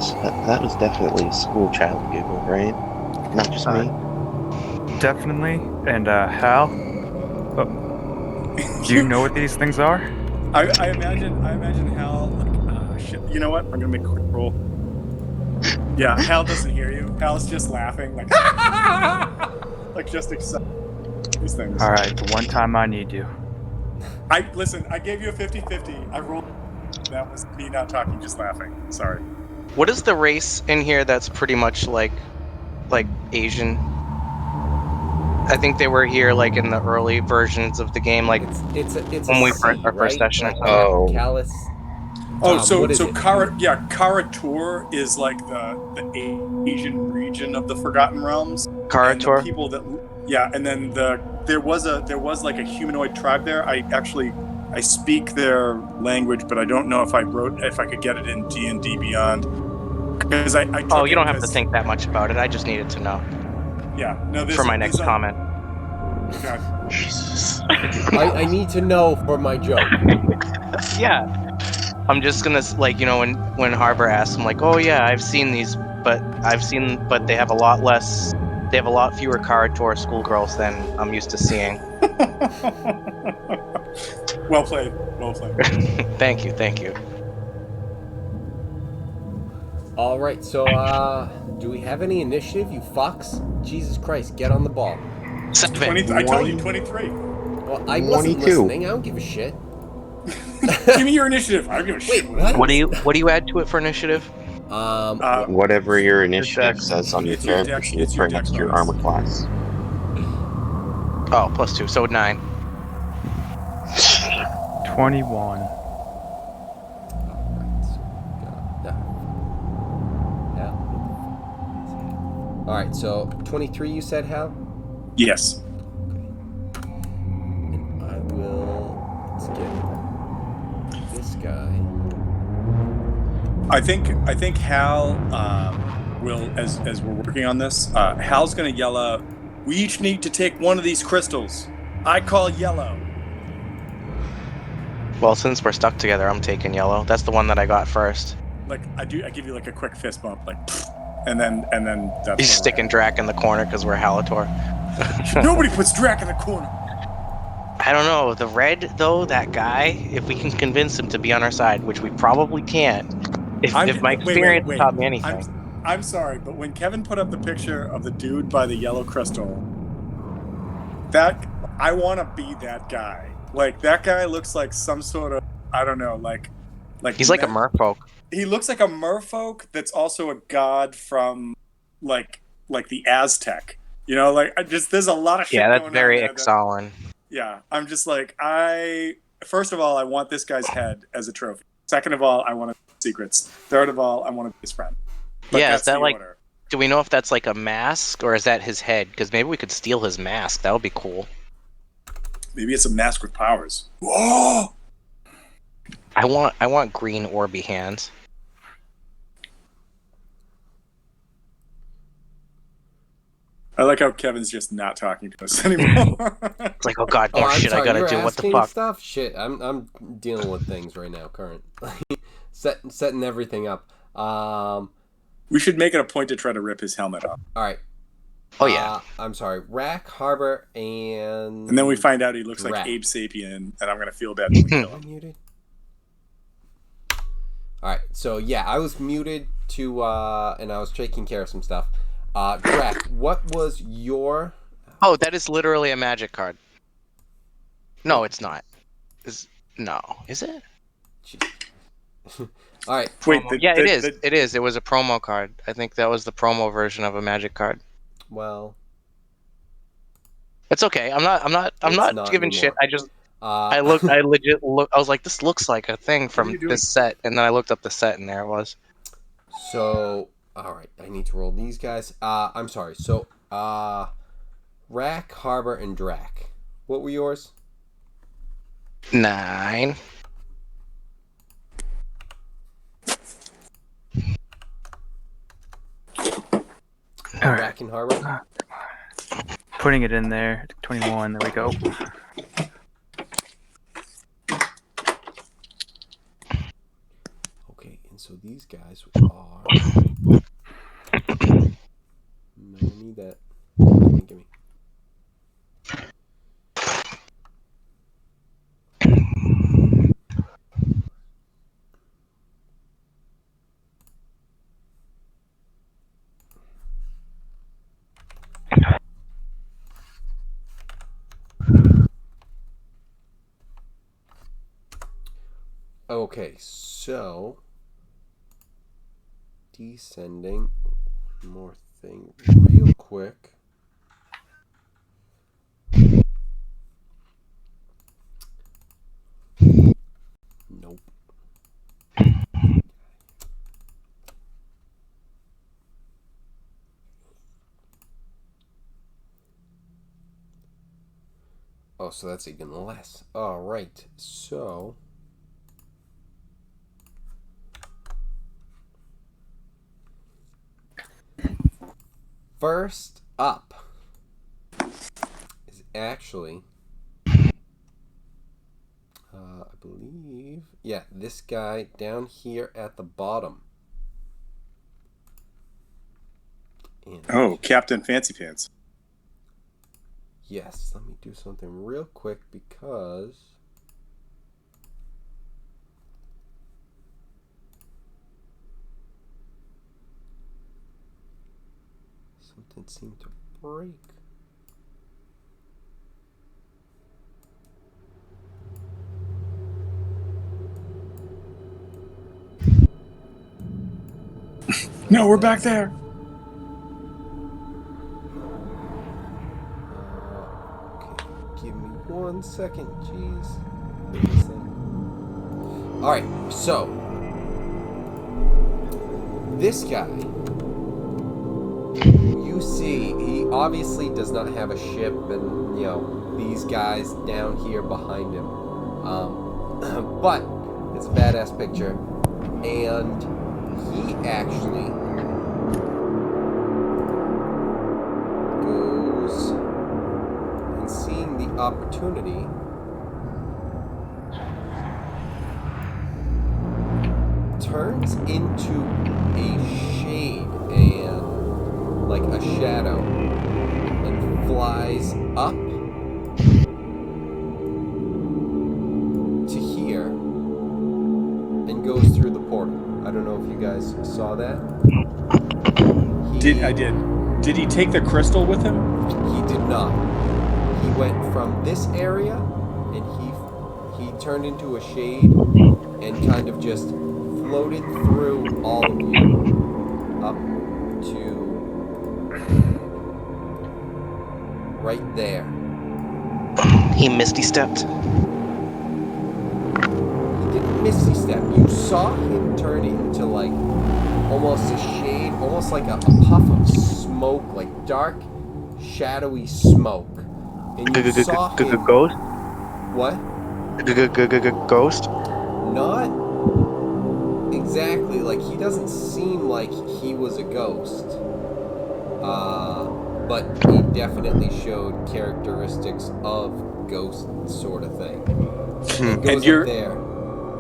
that was definitely a school child giggle, right? Not just me. Definitely. And Hal, Do you know what these things are? I imagine Hal. Like, shit. You know what? I'm gonna make a quick roll. Yeah, Hal doesn't hear you. Hal's just laughing, like, like just excited. These things. All right, the one time I need you. Listen. I gave you a 50-50. I rolled. That was me not talking, just laughing. Sorry. What is the race in here that's pretty much like Asian? I think they were here like in the early versions of the game, like It's when we a C, our first right? session or something. Oh. Callus. Oh, what is it? Karatur is like the Asian region of the Forgotten Realms. And the Karatur? people that, yeah, and then there was like a humanoid tribe there. I speak their language, but I don't know if I could get it in D&D Beyond. Because I took Oh, you don't it have to think that much about it. I just needed to know Yeah, no. for my next comment. God. Jesus. I need to know for my joke. Yeah, I'm just gonna like when Harbor asks, I'm like, oh yeah, I've seen these, but they have a lot less. They have a lot fewer Karator schoolgirls than I'm used to seeing. Well played. Well played. Thank you. All right, so do we have any initiative, you fucks? Jesus Christ, get on the ball. 7. I told you 23. Well, I wasn't 22. listening. I don't give a shit. Give me your initiative. I don't give a shit. What? What do you add to it for initiative? Whatever your initiative dex. says on your It's your character dex- sheet, it's it's your right dex next to your bonus. armor class. Oh, +2, so 9. 21. All right, so 23 you said, Hal? Yes. And I will, let's get this guy. I think Hal will, as we're working on this, Hal's going to yell out, "We each need to take one of these crystals. I call yellow." Well, since we're stuck together, I'm taking yellow. That's the one that I got first. Like I give you like a quick fist bump, like, and then that's. He's sticking Drac in the corner because we're Halator. Nobody puts Drac in the corner. I don't know. The red, though, that guy, if we can convince him to be on our side, which we probably can't, if my experience taught me anything. I'm sorry, but when Kevin put up the picture of the dude by the yellow crystal, that I want to be that guy. Like, that guy looks like some sort of, I don't know, like He's like a merfolk. He looks like a merfolk that's also a god from like the Aztec. You know, like there's a lot of shit Yeah, going that's on very there Ixalan. Yeah, I'm just like, first of all, I want this guy's head as a trophy. Second of all, I want secrets. Third of all, I want to be his friend. But Yeah, that's is that the like, order. do we know if that's like a mask or is that his head? Because maybe we could steal his mask. That would be cool. Maybe it's a mask with powers. Whoa! I want green orby hands. I like how Kevin's just not talking to us anymore. It's like, oh god, Oh, more I'm shit sorry, I gotta you're do. What the asking fuck? stuff? Shit, I'm dealing with things right now, current. Setting everything up. We should make it a point to try to rip his helmet off. All right. Oh yeah. I'm sorry. Rack, Harbor, and... And then we find out he looks like Rat. Abe Sapien, and I'm going to feel bad when we kill Am I him. muted? All right, so yeah, I was muted to, and I was taking care of some stuff. Drac, what was your... Oh, that is literally a magic card. No, it's not. No, is it? All right. Wait, Yeah, it is. It is. It was a promo card. I think that was the promo version of a magic card. Well, It's okay. I'm not not giving anymore. shit. I legit look. I was like, this looks like a thing are from you doing? this set, and then I looked up the set, and there it was. So, all right, I need to roll these guys. I'm sorry. So, Rack, Harbor, and Drac. What were yours? 9. All right. Rack and Harbor? Putting it in there. 21. There we go. Okay, and so these guys are... No, I need that. Give me. Okay, so descending. One more thing, real quick. Nope. Oh, so that's even less. All right, so first up is actually, I believe, yeah, this guy down here at the bottom. And Oh, Captain Fancy Pants. yes, let me do something real quick because something seemed to break. No, we're back there. Okay, give me 1 second, jeez. This thing. All right, so this guy, you see, he obviously does not have a ship, and these guys down here behind him. But it's a badass picture, and he actually goes and seeing the opportunity. Turns into a shade and like a shadow and flies up to here and goes through the portal. I don't know if you guys saw that. I did. Did he take the crystal with him? He did not. He went from this area and he turned into a shade and kind of just floated through all of you up to right there. He misty stepped. He didn't misty step. You saw him turn into like almost a shade, almost like a puff of smoke, like dark, shadowy smoke. And you saw him. Ghost? What? Ghost? Not exactly. Like, he doesn't seem like he was a ghost. But he definitely showed characteristics of ghost sort of thing. It goes up there.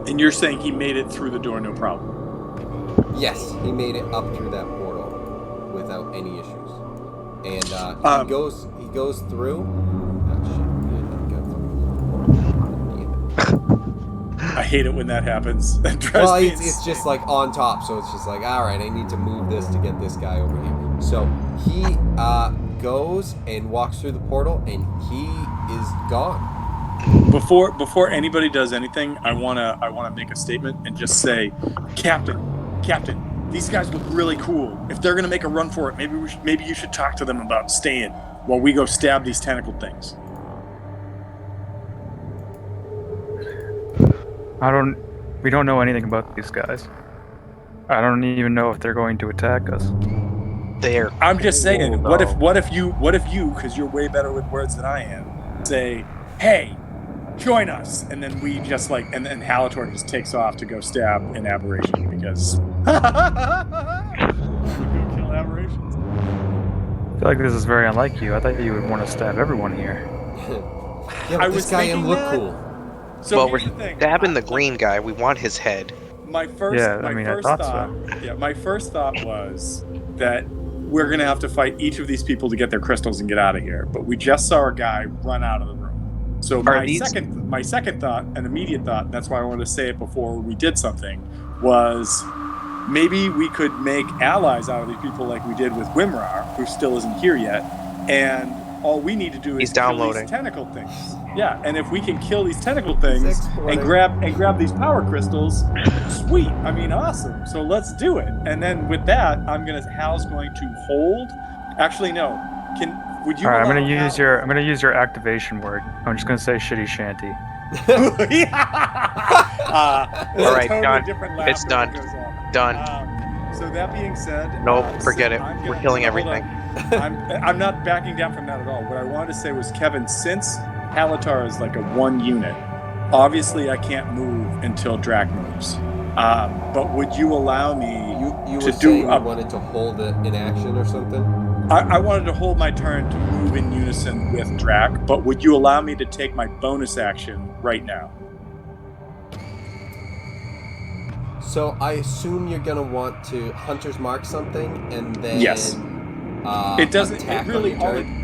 And you're saying he made it through the door, no problem? Yes, he made it up through that portal without any issues. And he goes through. Oh shit! I hate it when that happens. Well, it's just like on top, so it's just like, all right, I need to move this to get this guy over here. So he goes and walks through the portal, and he is gone. Before anybody does anything, I wanna make a statement and just say, Captain, these guys look really cool. If they're gonna make a run for it, maybe you should talk to them about staying while we go stab these tentacled things. We don't know anything about these guys. I don't even know if they're going to attack us. I'm just saying, what if you, because you're way better with words than I am, say, hey, join us, and then we just and then Halator just takes off to go stab an aberration because we can kill aberrations. I feel like this is very unlike you. I thought you would want to stab everyone here. Yeah, but this guy him look cool. So we're stabbing the green guy. We want his head. My first thought was that we're gonna have to fight each of these people to get their crystals and get out of here. But we just saw a guy run out of the room. So my second thought, an immediate thought, that's why I wanted to say it before we did something, was maybe we could make allies out of these people like we did with Wimrar, who still isn't here yet, and all we need to do is kill these tentacle things. Yeah, and if we can kill these tentacle things exploding. and grab these power crystals, sweet. I mean, awesome. So let's do it. And then with that, Hal's going to hold. Actually, no. Would you? All right, I'm allow gonna use your activation word. I'm just gonna say shitty shanty. All All right, done. It's done. Done. So that being said, Nope, forget it. We're killing hold everything. on. I'm not backing down from that at all. What I wanted to say was, Kevin, since Halatar is like a 1 unit, obviously I can't move until Drac moves. But would you allow me You to were do saying you wanted to hold it in action or something? I wanted to hold my turn to move in unison with Drac, but would you allow me to take my bonus action right now? So I assume you're gonna want to Hunter's Mark something and then Yes. It doesn't. attack It really on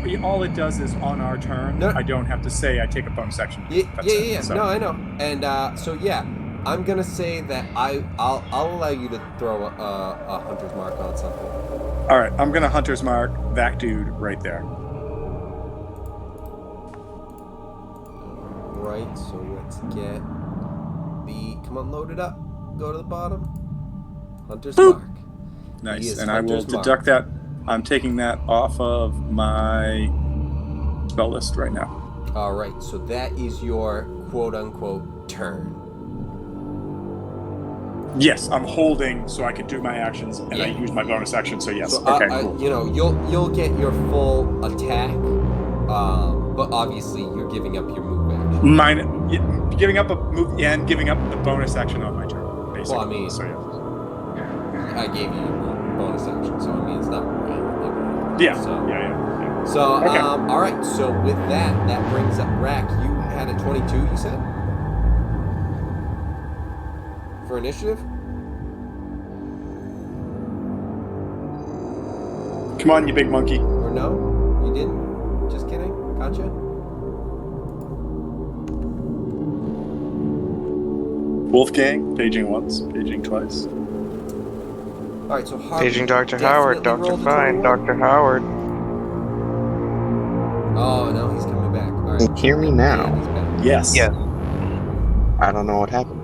your turn? all it does is on our turn. No. I don't have to say I take a bonus action. Yeah. That's it. Yeah. So- No, I know. And so yeah, I'm gonna say that I'll allow you to throw a Hunter's Mark on something. All right, I'm gonna Hunter's Mark that dude right there. Right. So let's get the. Come on, load it up. Go to the bottom. Hunter's Boop. Mark. He Nice, is and I will Hunter's Mark. deduct that. I'm taking that off of my spell list right now. All right. So that is your quote unquote turn. Yes, I'm holding so I can do my actions, and I Yeah. use my bonus action. So yes, So okay, cool. you know, you'll get your full attack, but obviously you're giving up your move action. Giving up a move and giving up the bonus action on my turn, basically. Well, I mean, so yeah. I gave you a bonus action, so I mean it's not really. Yeah, So, yeah. So Okay. all right. So with that brings up Rack. You had a 22, you said, for initiative. Come on, you big monkey. Or no? You didn't? Just kidding. Gotcha. Wolfgang, paging once, paging twice. All right. So Harvey Paging Dr. Howard, definitely Dr. rolled a Fine, 21. Dr. Howard. Oh no, he's coming back. All right. Hear me now. And he's back. Yes. Yes. I don't know what happened.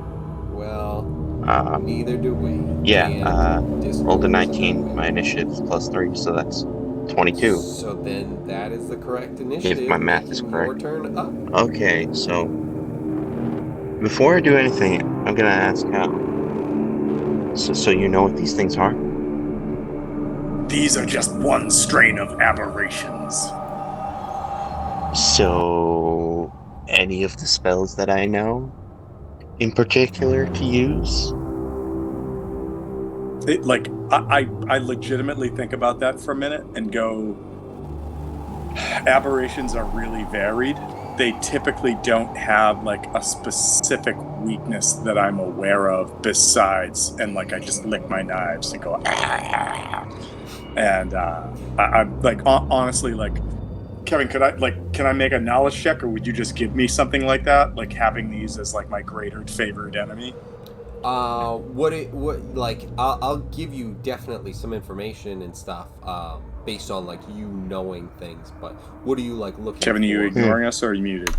Well, Um, neither do we. yeah, And Discord rolled a was 19. another My way. initiative is +3, so that's 22. So then that is the correct initiative. my math is making correct. Your turn up. Okay, so before I do anything, I'm gonna ask Hal. So you know what these things are? These are just one strain of aberrations. So any of the spells that I know in particular to use? I legitimately think about that for a minute and go, aberrations are really varied. They typically don't have like a specific weakness that I'm aware of besides, and like I just lick my knives and go, ah. And I'm like, honestly, like, Kevin, can I make a knowledge check, or would you just give me something like that, like having these as like my greater favored enemy? I'll give you definitely some information and stuff, based on like you knowing things. But what are you like looking? Kevin, are you for? ignoring us or are you muted?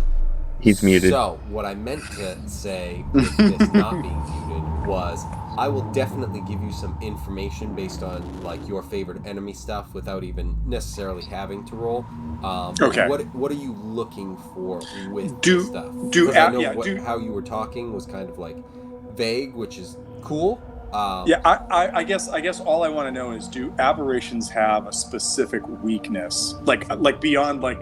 He's muted. So what I meant to say with this not being muted was I will definitely give you some information based on like your favorite enemy stuff without even necessarily having to roll. But Okay. What are you looking for with Do- this stuff? do 'Cause I a- know yeah, what, do- how you were talking was kind of like vague, which is cool. Yeah, I guess all I want to know is, do aberrations have a specific weakness, like beyond like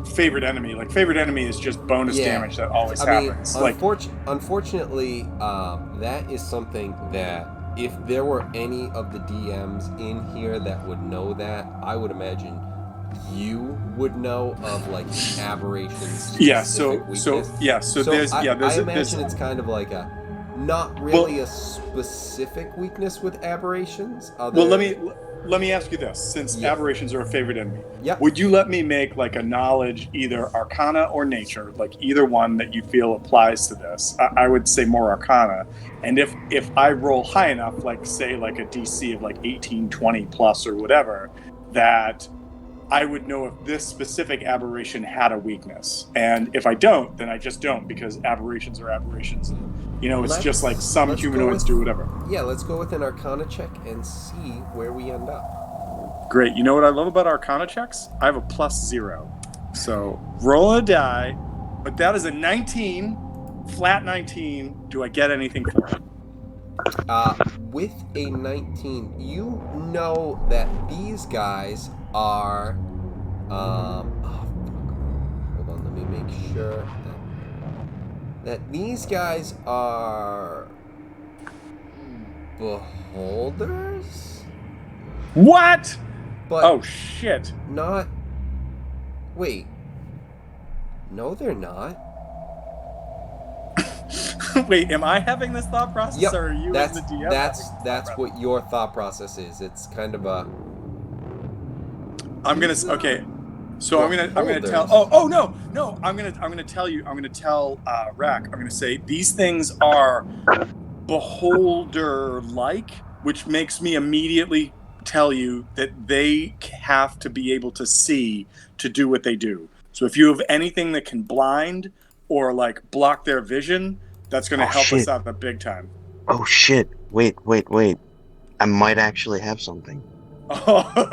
favorite enemy? Like favorite enemy is just bonus Yeah. damage that always I mean, happens. Like unfortunately, that is something that if there were any of the DMs in here that would know that, I would imagine you would know of like aberrations. yeah, specific so weakness. there's I there's imagine it's kind of like a not really a specific weakness with aberrations. Well, let me ask you this: since Yeah. aberrations are a favorite enemy, Yep. would you let me make like a knowledge, either Arcana or Nature, like either one that you feel applies to this? I would say more Arcana, and if I roll high enough, like say like a DC of like 18, 20 plus or whatever, that I would know if this specific aberration had a weakness. And if I don't, then I just don't, because aberrations are aberrations. And, it's just like some humanoids do whatever. Yeah, let's go with an Arcana check and see where we end up. Great. You know what I love about Arcana checks? I have a +0. So roll a die, but that is a 19, flat 19. Do I get anything for it? With a 19, you know that these guys are. Hold on, let me make sure that these guys are beholders. What? But oh shit! Not. Wait. No, they're not. Wait, am I having this thought process, Yep, or are you as the DM? That's what your thought process is. It's kind of a. Okay. So I'm gonna tell. No! I'm gonna tell you. I'm gonna tell Rack. I'm gonna say these things are beholder-like, which makes me immediately tell you that they have to be able to see to do what they do. So if you have anything that can blind or like block their vision, that's gonna help us out the big time. Oh shit! Wait! I might actually have something. Oh,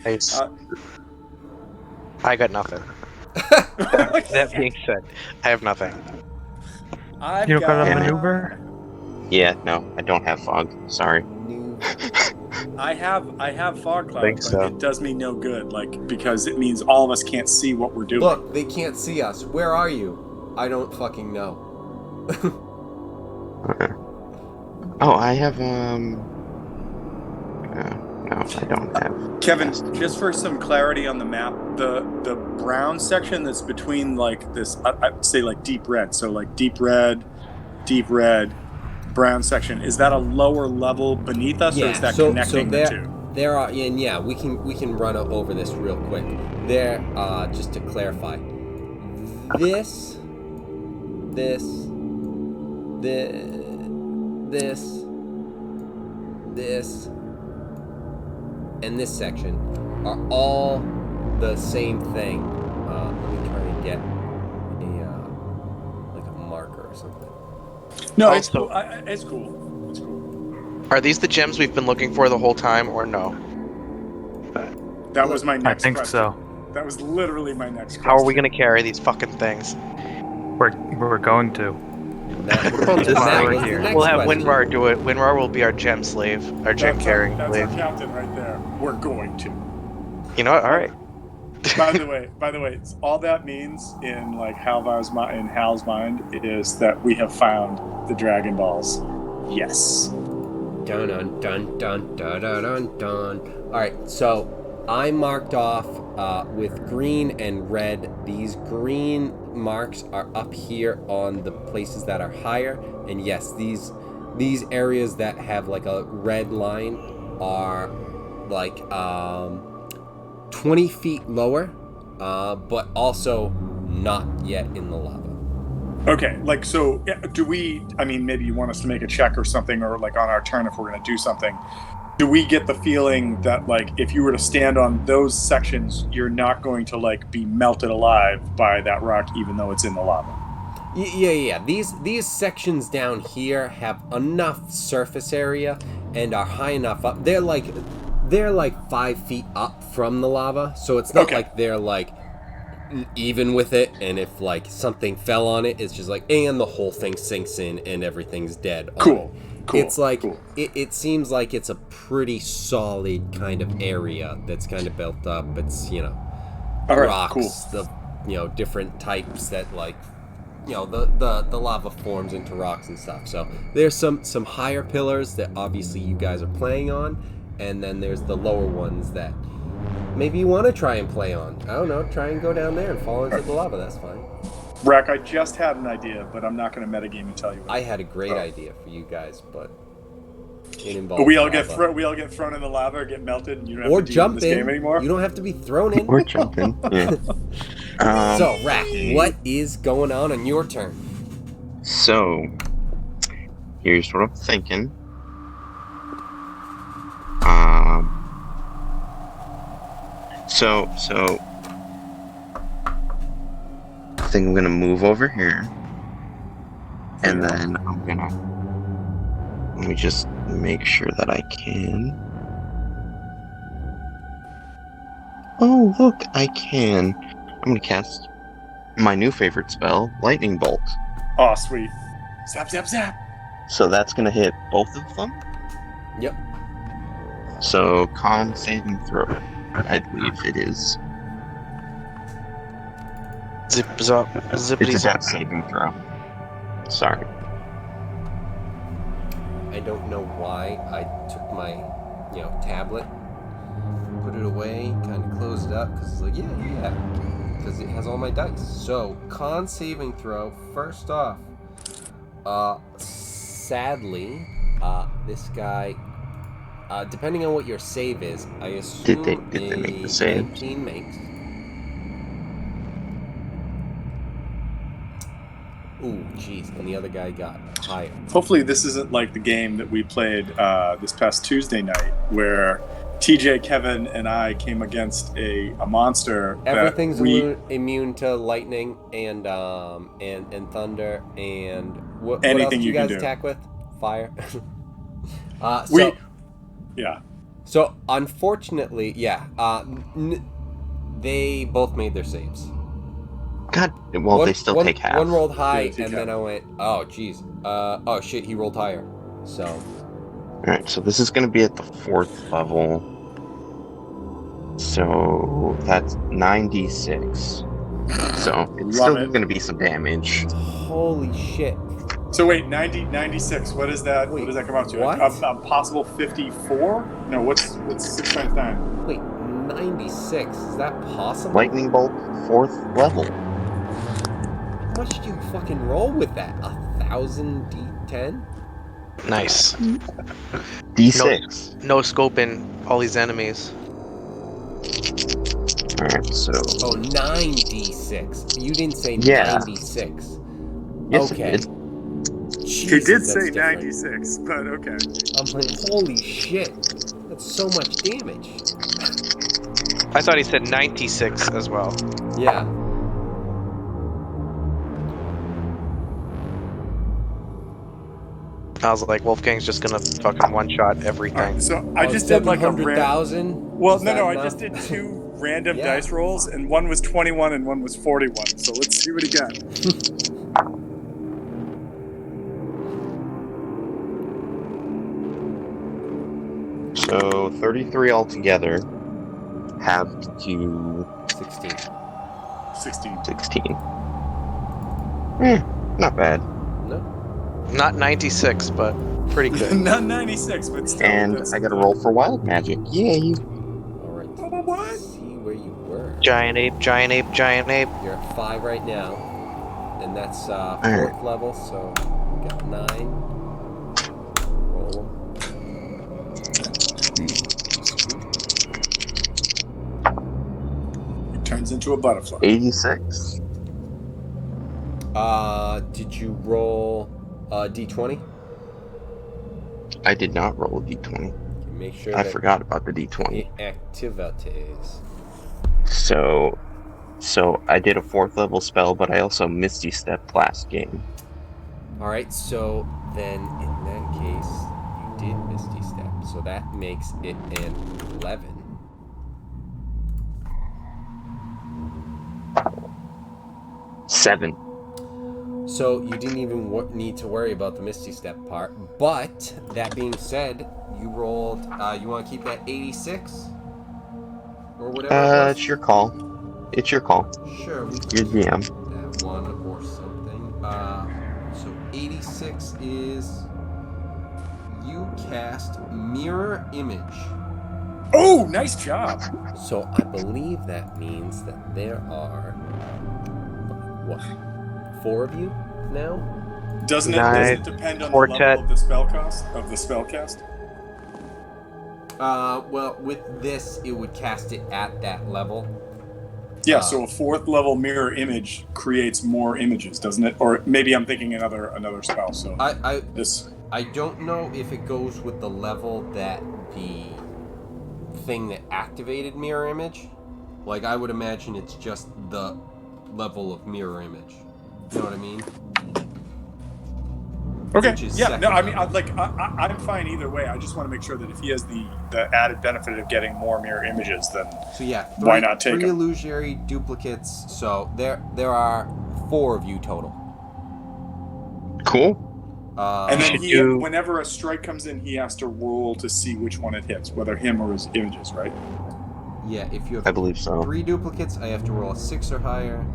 Nice. I got nothing. That being said, I have nothing. You don't got a maneuver? Yeah, no, I don't have fog. Sorry. I have fog cloud, Think but so. it does me no good, because it means all of us can't see what we're doing. Look, they can't see us. Where are you? I don't fucking know. Oh, I have no, I don't have. Kevin, just for some clarity on the map, the brown section that's between this, I'd say deep red. So deep red, brown section. Is that a lower level beneath us, or is that connecting the two? There are, and yeah, we can run over this real quick. There, just to clarify, this, and this section are all the same thing. Let me try to get a marker or something. No, Also- it's cool. It's cool. It's cool. Are these the gems we've been looking for the whole time, or no? That was my I next think question. so. That was literally my next question. How are we going to carry these fucking things? We're going to. That was the next We'll have question. Winrar do it. Winrar will be our gem slave, our gem carrying That's slave. our captain right there. We're going to. You know what? All right. By the way, all that means in Hal's mind is that we have found the Dragon Balls. Yes. Dun dun dun dun dun dun dun dun. All right, so I marked off with green and red. These green marks are up here on the places that are higher, and yes, these areas that have a red line are 20 feet lower, but also not yet in the lava. Okay, so do we, maybe you want us to make a check or something, or on our turn if we're going to do something. Do we get the feeling that if you were to stand on those sections, you're not going to be melted alive by that rock, even though it's in the lava? Yeah. These sections down here have enough surface area and are high enough up. They're 5 feet up from the lava, so it's not like they're even with it, and if something fell on it, it's just and the whole thing sinks in and everything's dead. Cool. It's it seems like it's a pretty solid kind of area that's kind of built up. It's rocks, the different types that the lava forms into rocks and stuff. So there's some higher pillars that obviously you guys are playing on, and then there's the lower ones that maybe you want to try and play on. I don't know, try and go down there and fall into the lava. That's fine. Rack, I just had an idea, but I'm not going to metagame and tell you. I had a great idea for you guys, but it involves. But we all lava. get thrown in the lava or get melted, and you don't have Or to jump do this in. game anymore. You don't have to be thrown in. We're jumping. Yeah. So, Rack, what is going on your turn? So, here's what I'm thinking. So I think I'm gonna move over here, and then let me just make sure that I can. Oh, look, I can. I'm gonna cast my new favorite spell, Lightning Bolt. Oh, sweet. Zap, zap, zap. So that's gonna hit both of them. Yep. So con saving throw, I believe it is. Zip zop, zippity It's a zop. death saving throw. Sorry. I don't know why I took my, tablet, put it away, kind of closed it up, because it's like, yeah, because it has all my dice. So, con saving throw, first off, sadly, this guy, depending on what your save is, I assume Did they make the a save? 19 makes. Ooh, jeez, and the other guy got higher. Hopefully this isn't like the game that we played this past Tuesday night, where TJ, Kevin, and I came against a monster. Everything's immune to lightning and thunder and what else Anything do you you can guys do. attack with? Fire. Yeah. So unfortunately, they both made their saves. God, well, they still take half. One rolled high, Yeah, and then I went, oh, jeez. Oh, shit, he rolled higher. So. Alright, so this is going to be at the 4th level. So that's 9d6. So it's still going to be some damage. Holy shit. So wait, 96. What is that? Wait, what does that come out to? what? A possible 54? No, what's 6 times 9? Wait, 96. Is that possible? Lightning Bolt, 4th level. How much did you fucking roll with that? 1,000 D10? Nice. D6. No scoping all these enemies. Alright, so. Oh, 9d6. You didn't say Yeah. 96. Yes, Okay. it did. Jesus, He did that's say different. 96, but okay. I'm like, holy shit. That's so much damage. I thought he said 96 as well. Yeah. I was like, Wolfgang's just gonna fucking one-shot everything. Alright, so I just did like a 700,000? Well, Is no, that I enough? just did 2 random Yeah. dice rolls, and one was 21 and one was 41. So let's see what he got. So 33 altogether, halved to 16. 16. 16. Not bad. No? Not 96, but pretty good. Not 96, but still. And that's I got to roll for wild magic. Yay! Alright. What? Let's see where you were. Giant ape, giant ape, giant ape. You're at 5 right now. And that's 4th level, so you got 9. Roll them. It turns into a butterfly. 86. Did you roll D20? I did not roll a d20. Make sure I that forgot about the d20. it activates. So I did a 4th level spell, but I also Misty Stepped last game. Alright, so then in that case, you did Misty Step. So that makes it an 11. Seven. So you didn't even need to worry about the Misty Step part. But that being said, you rolled. You want to keep that 86 or whatever. It was? It's your call. It's your call. Sure, we You're can DM. keep that one or something. So 86 is you cast Mirror Image. Oh, nice job. So I believe that means that there are what? 4 of you now? Doesn't Nice. it depend on Quartet. the level of the spellcast? Well, with this, it would cast it at that level. Yeah, so a 4th level mirror image creates more images, doesn't it? Or maybe I'm thinking another spell. So I don't know if it goes with the level that the thing that activated Mirror Image Like, I would imagine it's just the level of mirror image. You know what I mean? Okay. Which is Yeah. No, I mean, second I'm fine either way. I just want to make sure that if he has the added benefit of getting more mirror images, then So yeah, why not take three him? illusory duplicates. So there are 4 of you total. Cool. And then should whenever a strike comes in, he has to roll to see which one it hits, whether him or his images, right? Yeah, if you I have believe so. 3 duplicates, I have to roll a 6 or higher.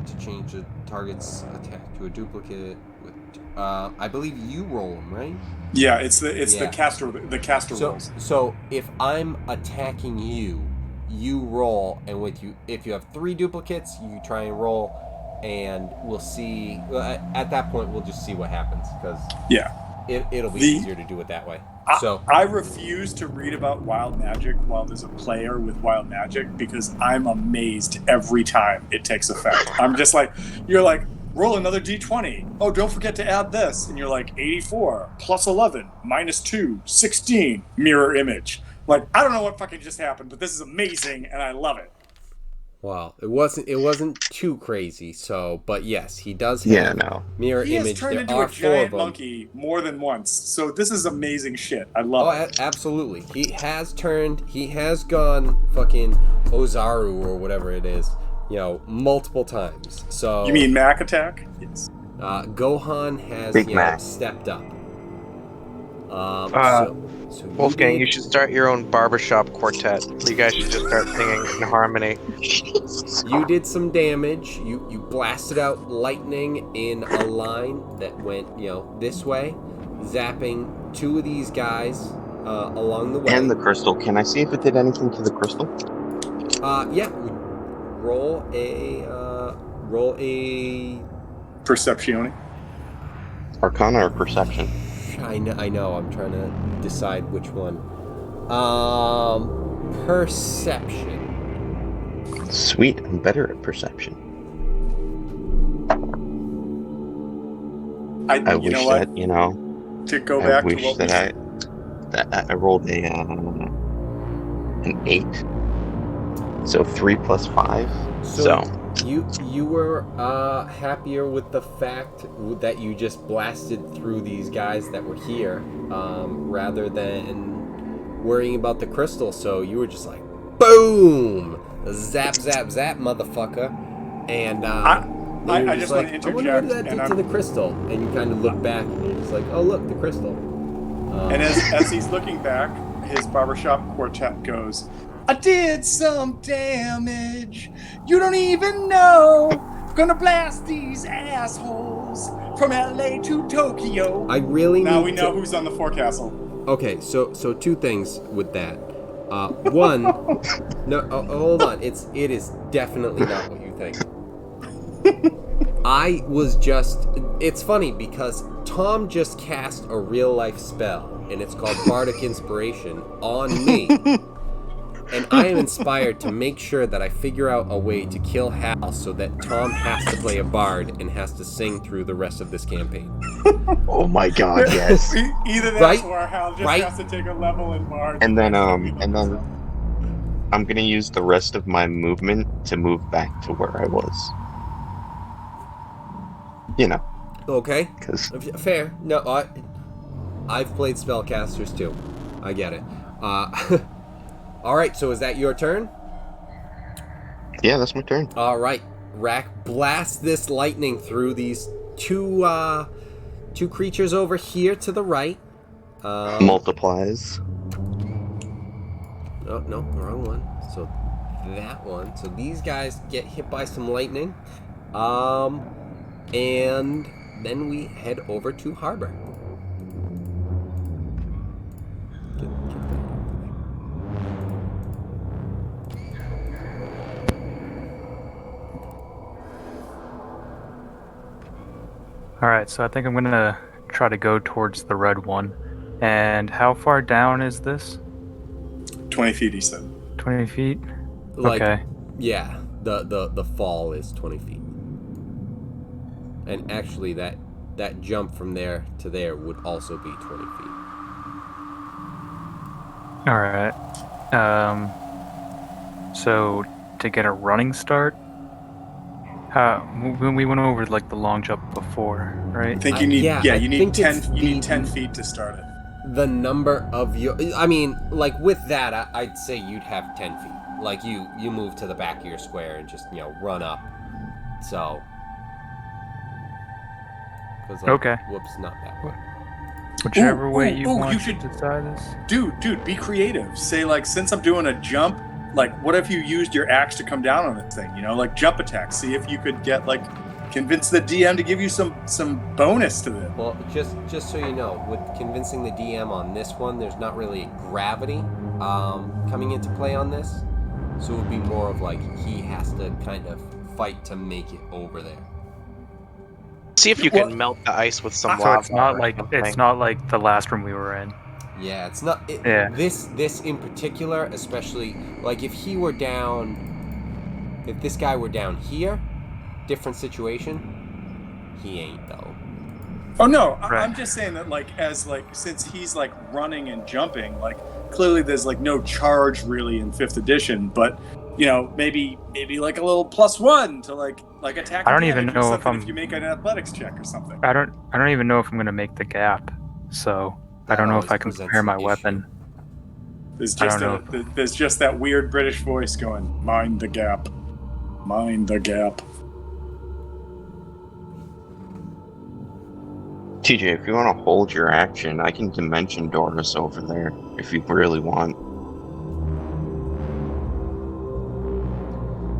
To change the target's attack to a duplicate with. I believe you roll them, right? Yeah, it's the Yeah. caster So, rolls. so if I'm attacking you, you roll, and if you have 3 duplicates, you try and roll, and we'll see. At that point, we'll just see what happens because Yeah. it'll be easier to do it that way. I refuse to read about wild magic while there's a player with wild magic because I'm amazed every time it takes effect. I'm just like, you're like, roll another d20. Oh, don't forget to add this. And you're like, 84 plus 11 minus 2, 16, mirror image. Like, I don't know what fucking just happened, but this is amazing and I love it. Well, it wasn't too crazy. So, but yes, he does have mirror He has image. turned There into are a 4 of giant them. monkey more than once. So this is amazing shit. I love it. Absolutely. He has gone fucking Ozaru or whatever it is, multiple times. So You mean Mac Attack? Yes. Gohan has Big Mac. stepped up. So Wolfgang, you should start your own barbershop quartet. You guys should just start singing in harmony. You did some damage. You blasted out lightning in a line that went, this way, zapping 2 of these guys along the way. And the crystal. Can I see if it did anything to the crystal? Yeah. Roll a Perceptione. Arcana or perception? I know. I'm trying to decide which one. Perception. Sweet, I'm better at perception. I wish that, to go I back wish to what that I rolled an 8. So 3 plus 5. So you were happier with the fact that you just blasted through these guys that were here, rather than worrying about the crystal. So you were just like, boom, zap, zap, zap, motherfucker. And I just want to I wonder what that interject. did to the crystal. And you kind of look back, and you're just like, oh look, the crystal. And as he's looking back, his barbershop quartet goes, I did some damage. You don't even know. Gonna blast these assholes from LA to Tokyo. I really Now need we know who's on the forecastle. Okay, so 2 things with that. One, no, hold on. It is definitely not what you think. It's funny because Tom just cast a real life spell, and it's called Bardic Inspiration on me. And I am inspired to make sure that I figure out a way to kill Hal so that Tom has to play a bard and has to sing through the rest of this campaign. Oh my god, yes. Either that Right? or Hal just Right? has to take a level in bard. And then I'm gonna use the rest of my movement to move back to where I was. Okay. 'Cause Fair. No, I've played spellcasters too. I get it. All right, so is that your turn? yeah, that's my turn. All right, Rack, blast this lightning through these two creatures over here to the right. Multiplies. Oh, no, wrong one. So that one. So these guys get hit by some lightning. And then we head over to Harbor. Alright, so I think I'm gonna try to go towards the red one. And how far down is this? 20 feet, he said. 20 feet? Like, okay. yeah, the fall is 20 feet. And actually that jump from there to there would also be 20 feet. Alright. So to get a running start, when we went over like the long jump before, right? I think you need I you need think 10 it's you need the- 10 feet to start it. The number of your, I mean, like with that, I'd say you'd have 10 feet. Like you move to the back of your square and just run up. So. 'Cause, like, Okay. Whoops, not that way. Whichever way ooh, you ooh, want you should- to decide this. Dude, be creative. Say like, since I'm doing a jump, like what if you used your axe to come down on this thing? Like jump attack. See if you could get like convince the DM to give you some bonus to this. Well, just so you know, with convincing the DM on this one, there's not really gravity coming into play on this. So it would be more of like he has to kind of fight to make it over there. See if you Well, can melt the ice with some So lava. it's not or like something. the last room we were in. Yeah, it's not. Yeah. This in particular, especially like if he were down, if this guy were down here, different situation. He ain't though. Oh no, Right. I'm just saying that since he's like running and jumping, like clearly there's like no charge really in 5th edition, but maybe like a little +1 to like attack. I don't even advantage or know something if if you make an athletics check or something. I don't even know if I'm gonna make the gap. So I That don't know if always I can presents prepare my an issue. weapon. There's I just don't there's just that weird British voice going, "Mind the gap, mind the gap." TJ, if you want to hold your action, I can dimension door us over there if you really want.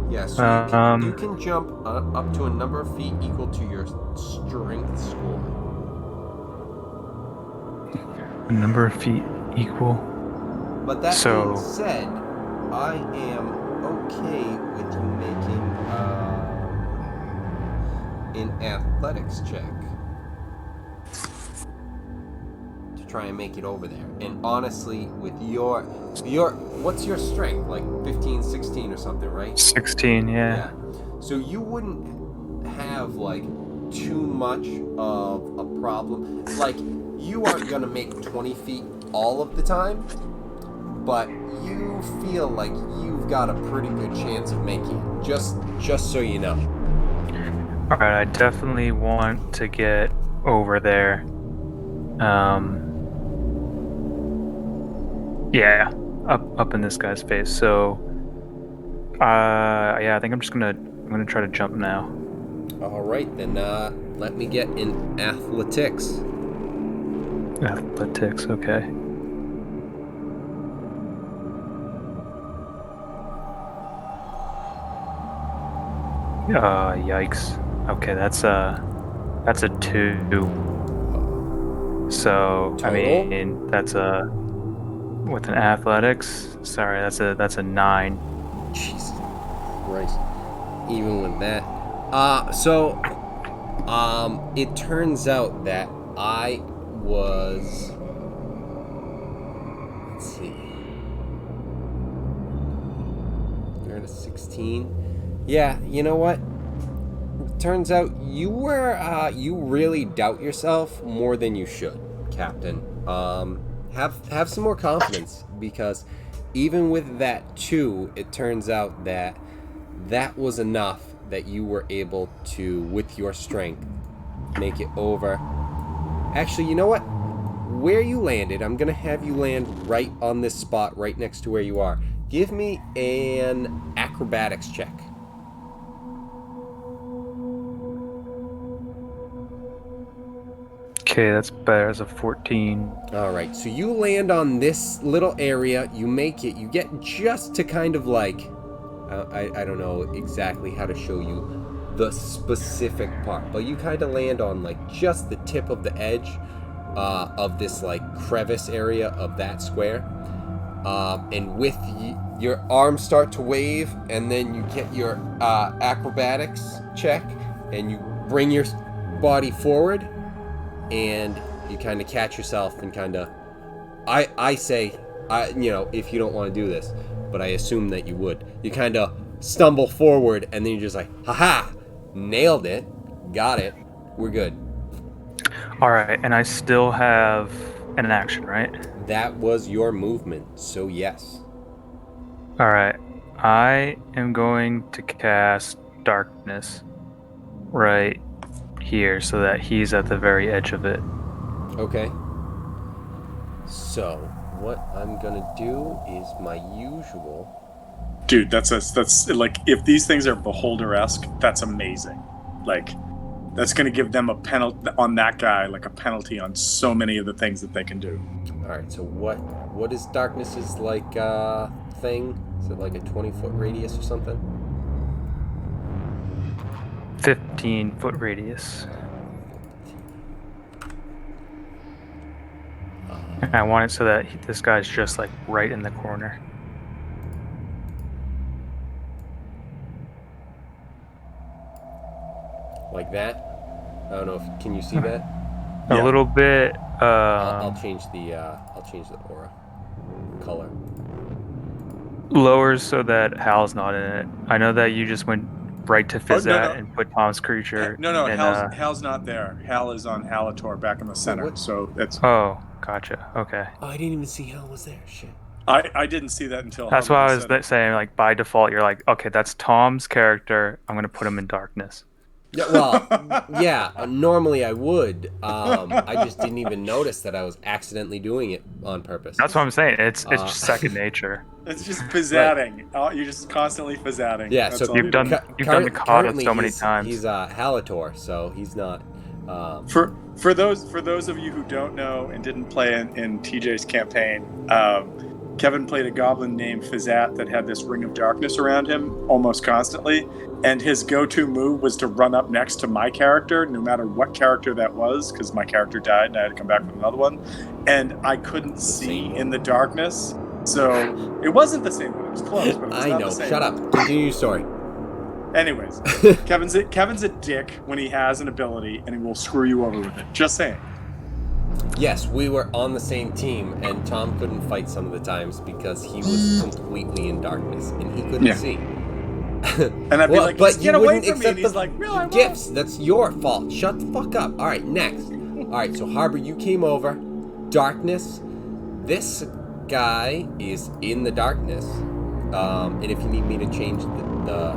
Yeah, so you can jump up to a number of feet equal to your strength score. A number of feet equal. But that So- being said, I am okay with you making an athletics check to try and make it over there. And honestly, with your what's your strength? Like 15, 16 or something, right? 16, yeah. So you wouldn't have like too much of a problem. Like you aren't gonna make 20 feet all of the time, but you feel like you've got a pretty good chance of making it. Just so you know. All right, I definitely want to get over there. Yeah, up in this guy's face. So, yeah, I think I'm gonna try to jump now. All right, then let me get in athletics. Athletics, okay. Yikes. Okay, that's a 2. So Total? I mean that's with an athletics. Sorry, that's a 9. Jesus Christ. Even with that. It turns out that I was. Let's see. You're at a 16. Yeah, you know what? Turns out you really doubt yourself more than you should, Captain. Have some more confidence, because even with that 2, it turns out that was enough that you were able to, with your strength, make it over. Actually, you know what? Where you landed, I'm gonna have you land right on this spot, right next to where you are. Give me an acrobatics check. Okay, that's better as a 14. Alright, so you land on this little area, you make it, you get just to kind of like, I don't know exactly how to show you the specific part, but you kind of land on like just the tip of the edge of this like crevice area of that square. And with your arms start to wave, and then you get your acrobatics check, and you bring your body forward, and you kind of catch yourself and kind of, I say, if you don't want to do this, but I assume that you would, you kind of stumble forward, and then you're just like, haha, nailed it, got it, we're good. All right, and I still have an action, right? That was your movement, so yes. All right. I am going to cast darkness right here so that he's at the very edge of it. Okay. So, what I'm gonna do is my usual. Dude, that's like, if these things are Beholder-esque, that's amazing. Like, that's going to give them a penalty on that guy, like a penalty on so many of the things that they can do. Alright, so what is darkness's like thing? Is it like a 20-foot radius or something? 15-foot radius. And I want it so that this guy's just like right in the corner. Like that? I don't know if can you see that? A Yeah. little bit. I'll change the aura color. Lowers so that Hal's not in it. I know that you just went right to Fizzat no. and put Tom's creature. No, in, Hal's not there. Hal is on Halator back in the center. what? So that's. Oh, gotcha. Okay. Oh, I didn't even see Hell was there. Shit. I didn't see that until. That's why I was said it. saying, like, by default, you're like, okay, that's Tom's character. I'm going to put him in darkness. Yeah, well, yeah. Normally I would. I just didn't even notice that I was accidentally doing it on purpose. That's what I'm saying. It's just second nature. It's just fizzatting. You're just constantly fizzatting. Yeah, That's so all You've you done do. the kata currently so many he's, times. He's Halator, so he's not. For those of you who don't know and didn't play in TJ's campaign, Kevin played a goblin named Fizzat that had this ring of darkness around him almost constantly, and his go-to move was to run up next to my character, no matter what character that was, because my character died and I had to come back with another one, and I couldn't see in the darkness, so it wasn't the same one. It was close, but it was I not know. the same Shut one. up. Continue your story. Anyways, Kevin's a dick when he has an ability, and he will screw you over with it. Just saying. Yes, we were on the same team, and Tom couldn't fight some of the times because he was completely in darkness and he couldn't Yeah. see. And I'd be like, but just you get away wouldn't from me. And accept he's the like, no, I won't. gifts. That's your fault. Shut the fuck up. All right, next. All right, so Harbor, you came over. Darkness. This guy is in the darkness. And if you need me to change the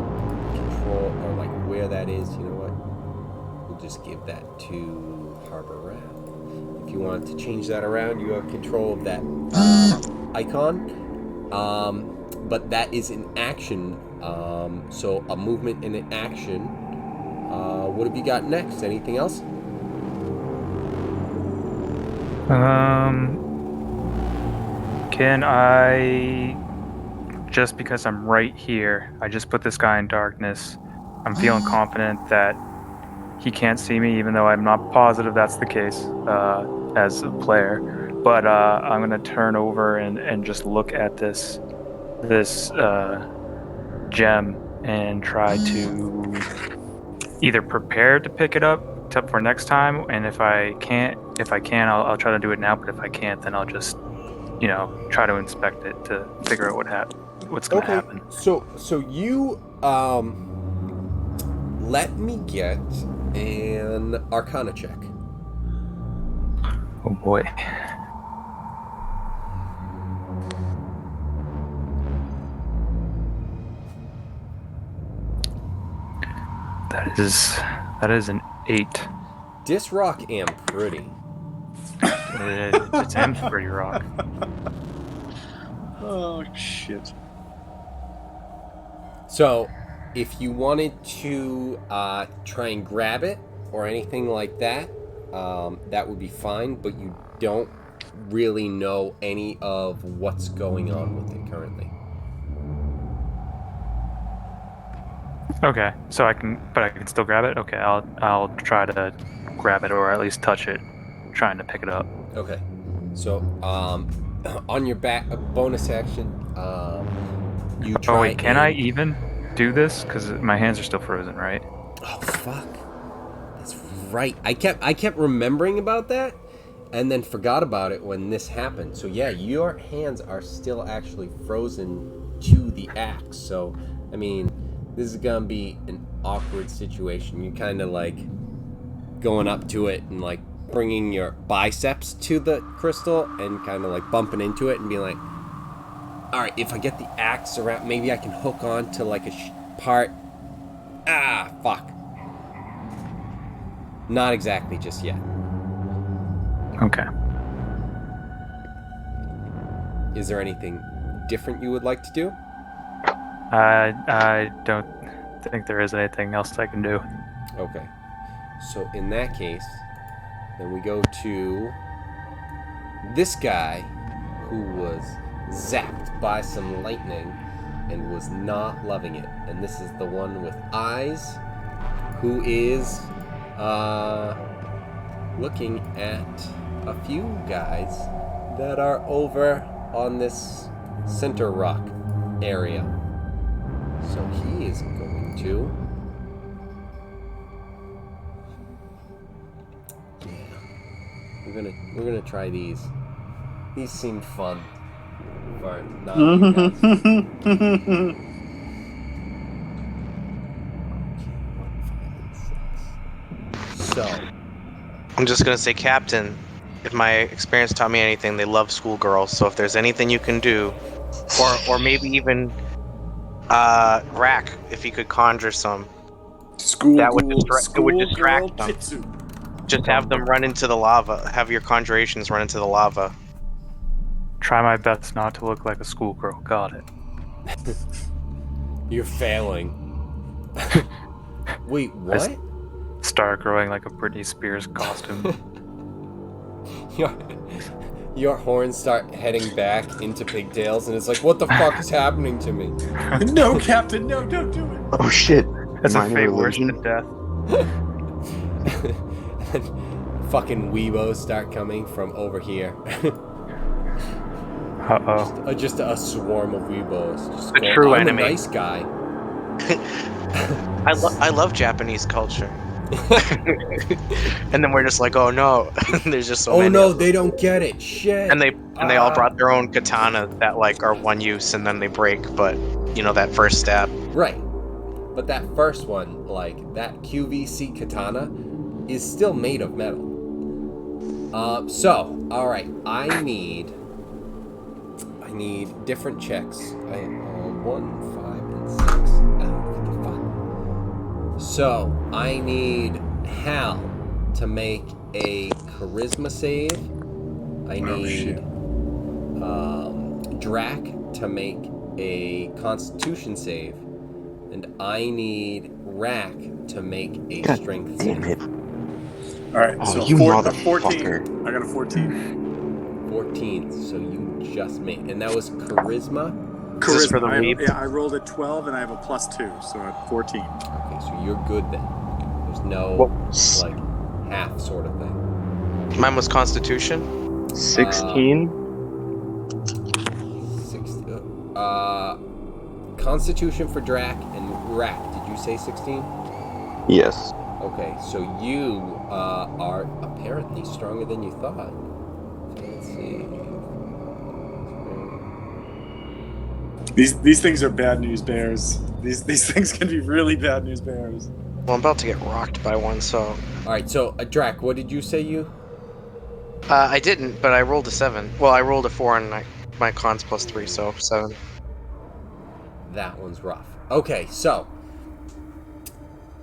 control or like where that is, you know what? We'll just give that to Harbor Rat. If you want to change that around, you have control of that icon. But that is an action. So a movement and an action. What have you got next? Anything else? Can I, just because I'm right here, I just put this guy in darkness. I'm feeling confident that he can't see me, even though I'm not positive that's the case as a player. But I'm gonna turn over and just look at this gem and try to either prepare to pick it up for next time. And if I can, I'll try to do it now. But if I can't, then I'll just, try to inspect it to figure out what's gonna happen. So you let me get an Arcana check. Oh boy. That is an 8. Disrock am pretty. It's M's pretty rock. Oh, shit. So, if you wanted to try and grab it or anything like that, that would be fine, but you don't really know any of what's going on with it currently. Okay, so I can still grab it. Okay, I'll try to grab it or at least touch it, trying to pick it up. Okay. So, on your back, bonus action, you try. Oh wait, can I even do this? Because my hands are still frozen, right? Oh fuck. That's right. I kept remembering about that, and then forgot about it when this happened. So yeah, your hands are still actually frozen to the axe. So, I mean, this is gonna be an awkward situation. You're kind of like going up to it and like bringing your biceps to the crystal and kind of like bumping into it and being like, All right, if I get the axe around, maybe I can hook on to like a part. Ah, fuck. Not exactly just yet. Okay. Is there anything different you would like to do? I don't think there is anything else I can do. Okay. So in that case, then we go to this guy who was zapped by some lightning and was not loving it. And this is the one with eyes who is looking at a few guys that are over on this center rock area. So he is going to... We're gonna try these. These seem fun. For not you guys. So, I'm just gonna say, Captain, if my experience taught me anything, they love schoolgirls. So if there's anything you can do, or maybe even Rack, if he could conjure some, that would distract them. Jitsu. Just have them run into the lava. Have your conjurations run into the lava. Try my best not to look like a schoolgirl. Got it. you're failing. Wait, what? Start growing like a Britney Spears costume. Your horns start heading back into pigtails, and it's like, what the fuck is happening to me? No, Captain, no, don't do it. Oh shit! That's a Minor fate worse illusion. than death. Fucking weebos start coming from over here. Uh-oh. Just a swarm of weebos. Just A going, true I'm enemy. a nice guy. I love Japanese culture. And then we're just like, oh no, there's just so many. Oh no, of them. they don't get it. Shit. And they all brought their own katana that like are one use and then they break, but you know that first stab. Right. But that first one, like that QVC katana, is still made of metal. So, all right, I need different checks. 1, 5, and 6. So I need Hal to make a charisma save. I need Drac to make a Constitution save, and I need Rack to make a God Strength damn save. it! All right, Oh, so you 14. motherfucker. I got a 14. 14. So you just made, and that was charisma. Is this for the weeb? I rolled a 12 and I have a +2, so at 14. Okay, so you're good then. There's no like half sort of thing. Mine was Constitution. 16. 60. Constitution for Drac and Rack. Did you say 16? Yes. Okay, so you are apparently stronger than you thought. Let's see. These things are bad news bears. These things can be really bad news bears. Well, I'm about to get rocked by one, so All right, so Drac, what did you say you? I didn't, but I rolled a 7. Well, I rolled a 4 and my con's +3, so 7. That one's rough. Okay, so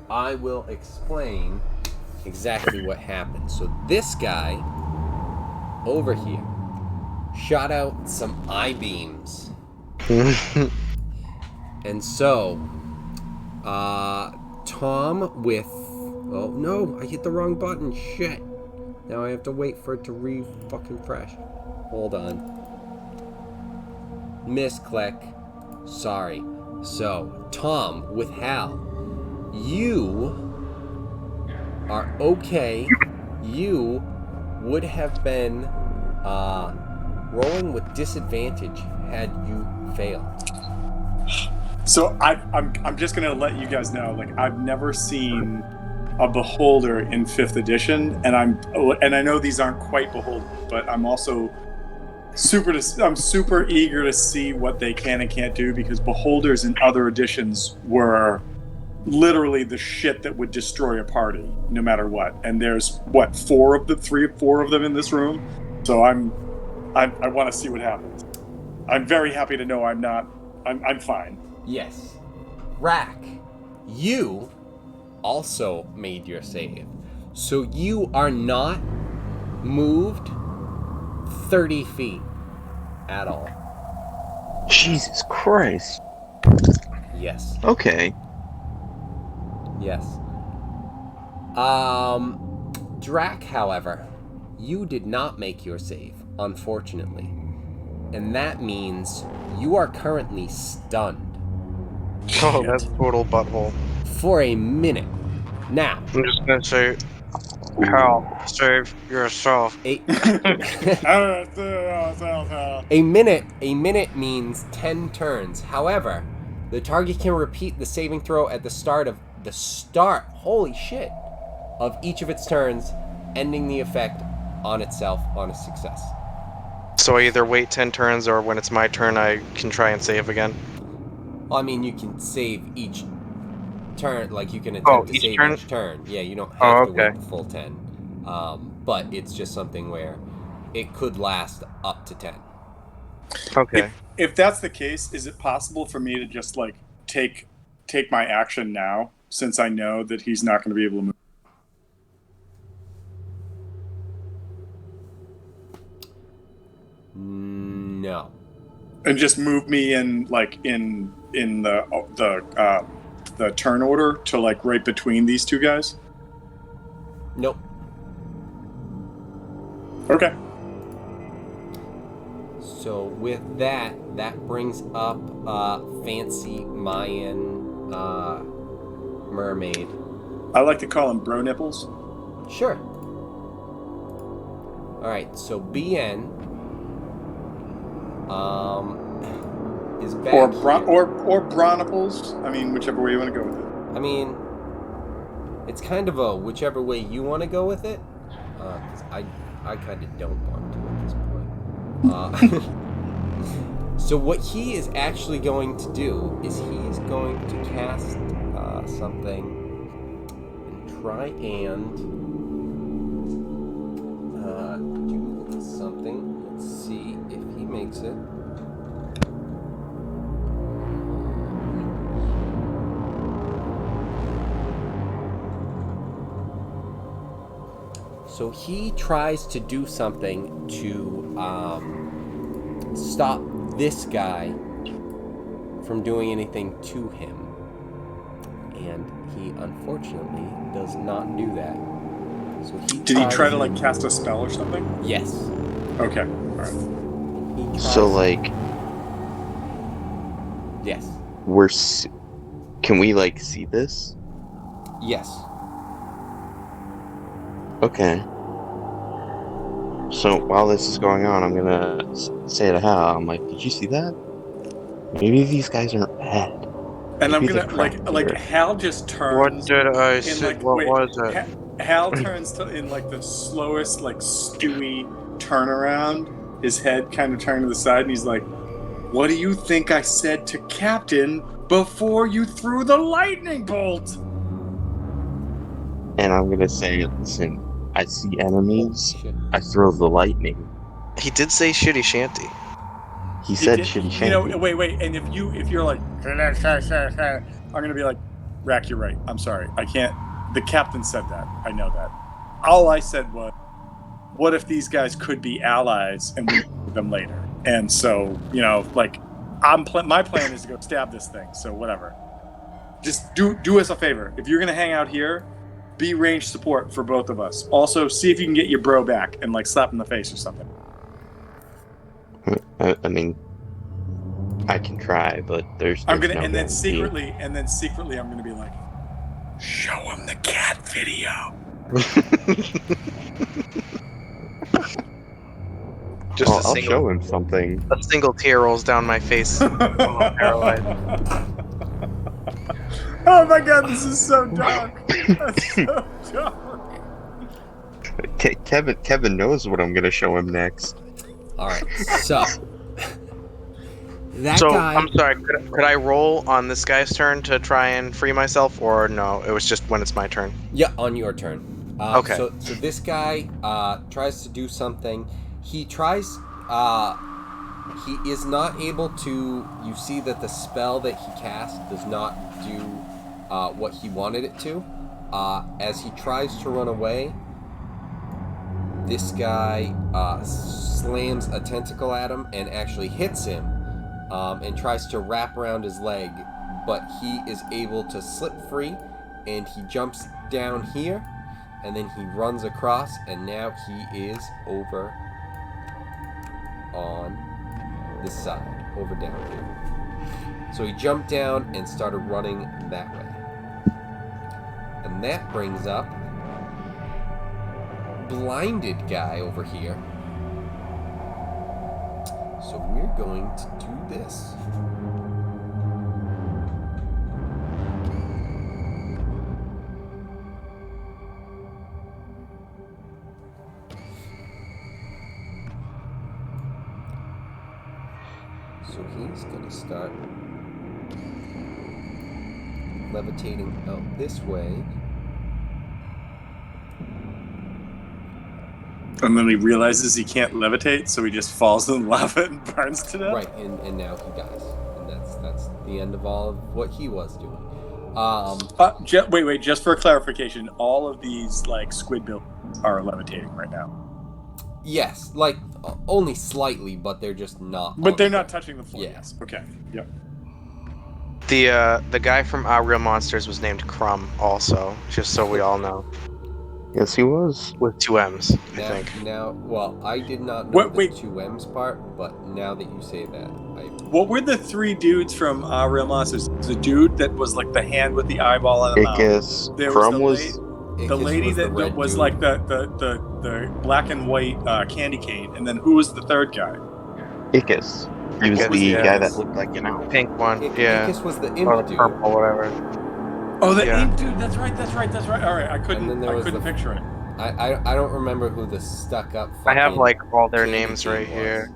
I will explain exactly what happened. So this guy over here shot out some eye beams. And so Tom with... Oh no, I hit the wrong button. Shit. Now I have to wait for it to re-fucking-fresh. Hold on. Misclick. Sorry. So, Tom with Hal. You are okay. You would have been rolling with disadvantage had you failed. So I'm just gonna let you guys know, like, I've never seen a beholder in 5th edition, and I know these aren't quite beholder, but I'm also super eager to see what they can and can't do, because beholders in other editions were literally the shit that would destroy a party no matter what. And there's 3 or 4 of them in this room, so I want to see what happens. I'm very happy to know I'm not. I'm fine. Yes. Rack, you also made your save. So you are not moved 30 feet at all. Jesus Christ. Yes. Okay. Yes. Drac, however, you did not make your save, unfortunately. And that means you are currently stunned Oh, that's total butthole. for a minute. Now, I'm just gonna say, Hal, save yourself. a a minute means 10 turns. However, the target can repeat the saving throw at the start of holy shit, of each of its turns, ending the effect on itself on a success. So I either wait 10 turns or when it's my turn, I can try and save again. Well, I mean, you can save each turn, like you can attempt to each save turn? each turn. Yeah, you don't have to okay. wait the full 10. But it's just something where it could last up to 10. Okay. If that's the case, is it possible for me to just like take my action now, since I know that he's not going to be able to move? No. And just move me in like in the turn order to like right between these two guys? Nope. Okay. So with that brings up fancy Mayan mermaid. I like to call them bro nipples. Sure. All right. So BN is back Or here. bra nipples. I mean, whichever way you want to go with it. I mean, it's kind of a whichever way you want to go with it. Because I kind of don't want to at this point. So what he is actually going to do is he is going to cast something and try and do something. Let's see if he makes it. So he tries to do something to stop this guy from doing anything to him. And he unfortunately does not do that. So Did he try to like cast a spell or something? Yes. Okay. All right. So like, yes. Can we like see this? Yes. Okay. So while this is going on, I'm gonna say to Hal, I'm like, did you see that? Maybe these guys aren't bad. And Maybe I'm gonna like Hal just turns. What did I in say? like What wait, was it? Hal turns to in like the slowest like Stewie turnaround. His head kind of turned to the side, and he's like, "What do you think I said to Captain before you threw the lightning bolt?" And I'm gonna say, listen, I see enemies. Shit. I throw the lightning. He did say shitty shanty. He said did- shitty You shanty. know, wait, and if you're like, I'm gonna be like, Rack, you're right. I'm sorry, I can't. The captain said that. I know that. All I said was, what if these guys could be allies and we need them later? And so, you know, like, my plan is to go stab this thing. So whatever. Just do us a favor. If you're gonna hang out here, be range support for both of us. Also, see if you can get your bro back and like slap him in the face or something. I mean, I can try, but there's I'm gonna, no and then guarantee. secretly, I'm gonna be like, show him the cat video. Just I'll show him something. a single tear rolls down my face. I'm all paralyzed. Oh my god, this is so dark. That's so dark. Kevin knows what I'm gonna show him next. All right. So that So guy. I'm sorry. Could I roll on this guy's turn to try and free myself, or no? It was just when it's my turn. Yeah, on your turn. Okay. So this guy tries to do something. He tries He is not able to... You see that the spell that he cast does not do what he wanted it to. As he tries to run away, this guy slams a tentacle at him and actually hits him and tries to wrap around his leg, but he is able to slip free, and he jumps down here, and then he runs across, and now he is over on this side, over down here. So he jumped down and started running that way. And that brings up blinded guy over here. So we're going to do this. So he's going to start levitating out this way. And then he realizes he can't levitate, so he just falls in the lava and burns to death. Right, and now he dies. And that's the end of all of what he was doing. Wait, just for clarification, all of these like squid buildings are levitating right now. Yes, like only slightly, but they're just not. But they're not touching the floor. Yeah. Yes. Okay. Yep. The guy from Our Real Monsters was named Crumb, also, just so we all know, Yes, he was. with 2 M's, I Now, think. well, I did not know Wait. the 2 M's part, but now that you say that, What were the 3 dudes from Our Real Monsters? The dude that was like the hand with the eyeball and the mouth. Ickis. There Crumb was was. the lady was the that red was dude. like the black and white candy cane, and then who was the third guy? Ickis. He was Ickis, the yeah. guy that looked like an owl. Pink one, yeah. Ickis was the Or imp the dude. purple, whatever. Oh, the Yeah. imp dude. That's right. All right, I And then couldn't there was the- picture it. I don't remember who the stuck up. I have, fucking like, all their candy names cane right was. here.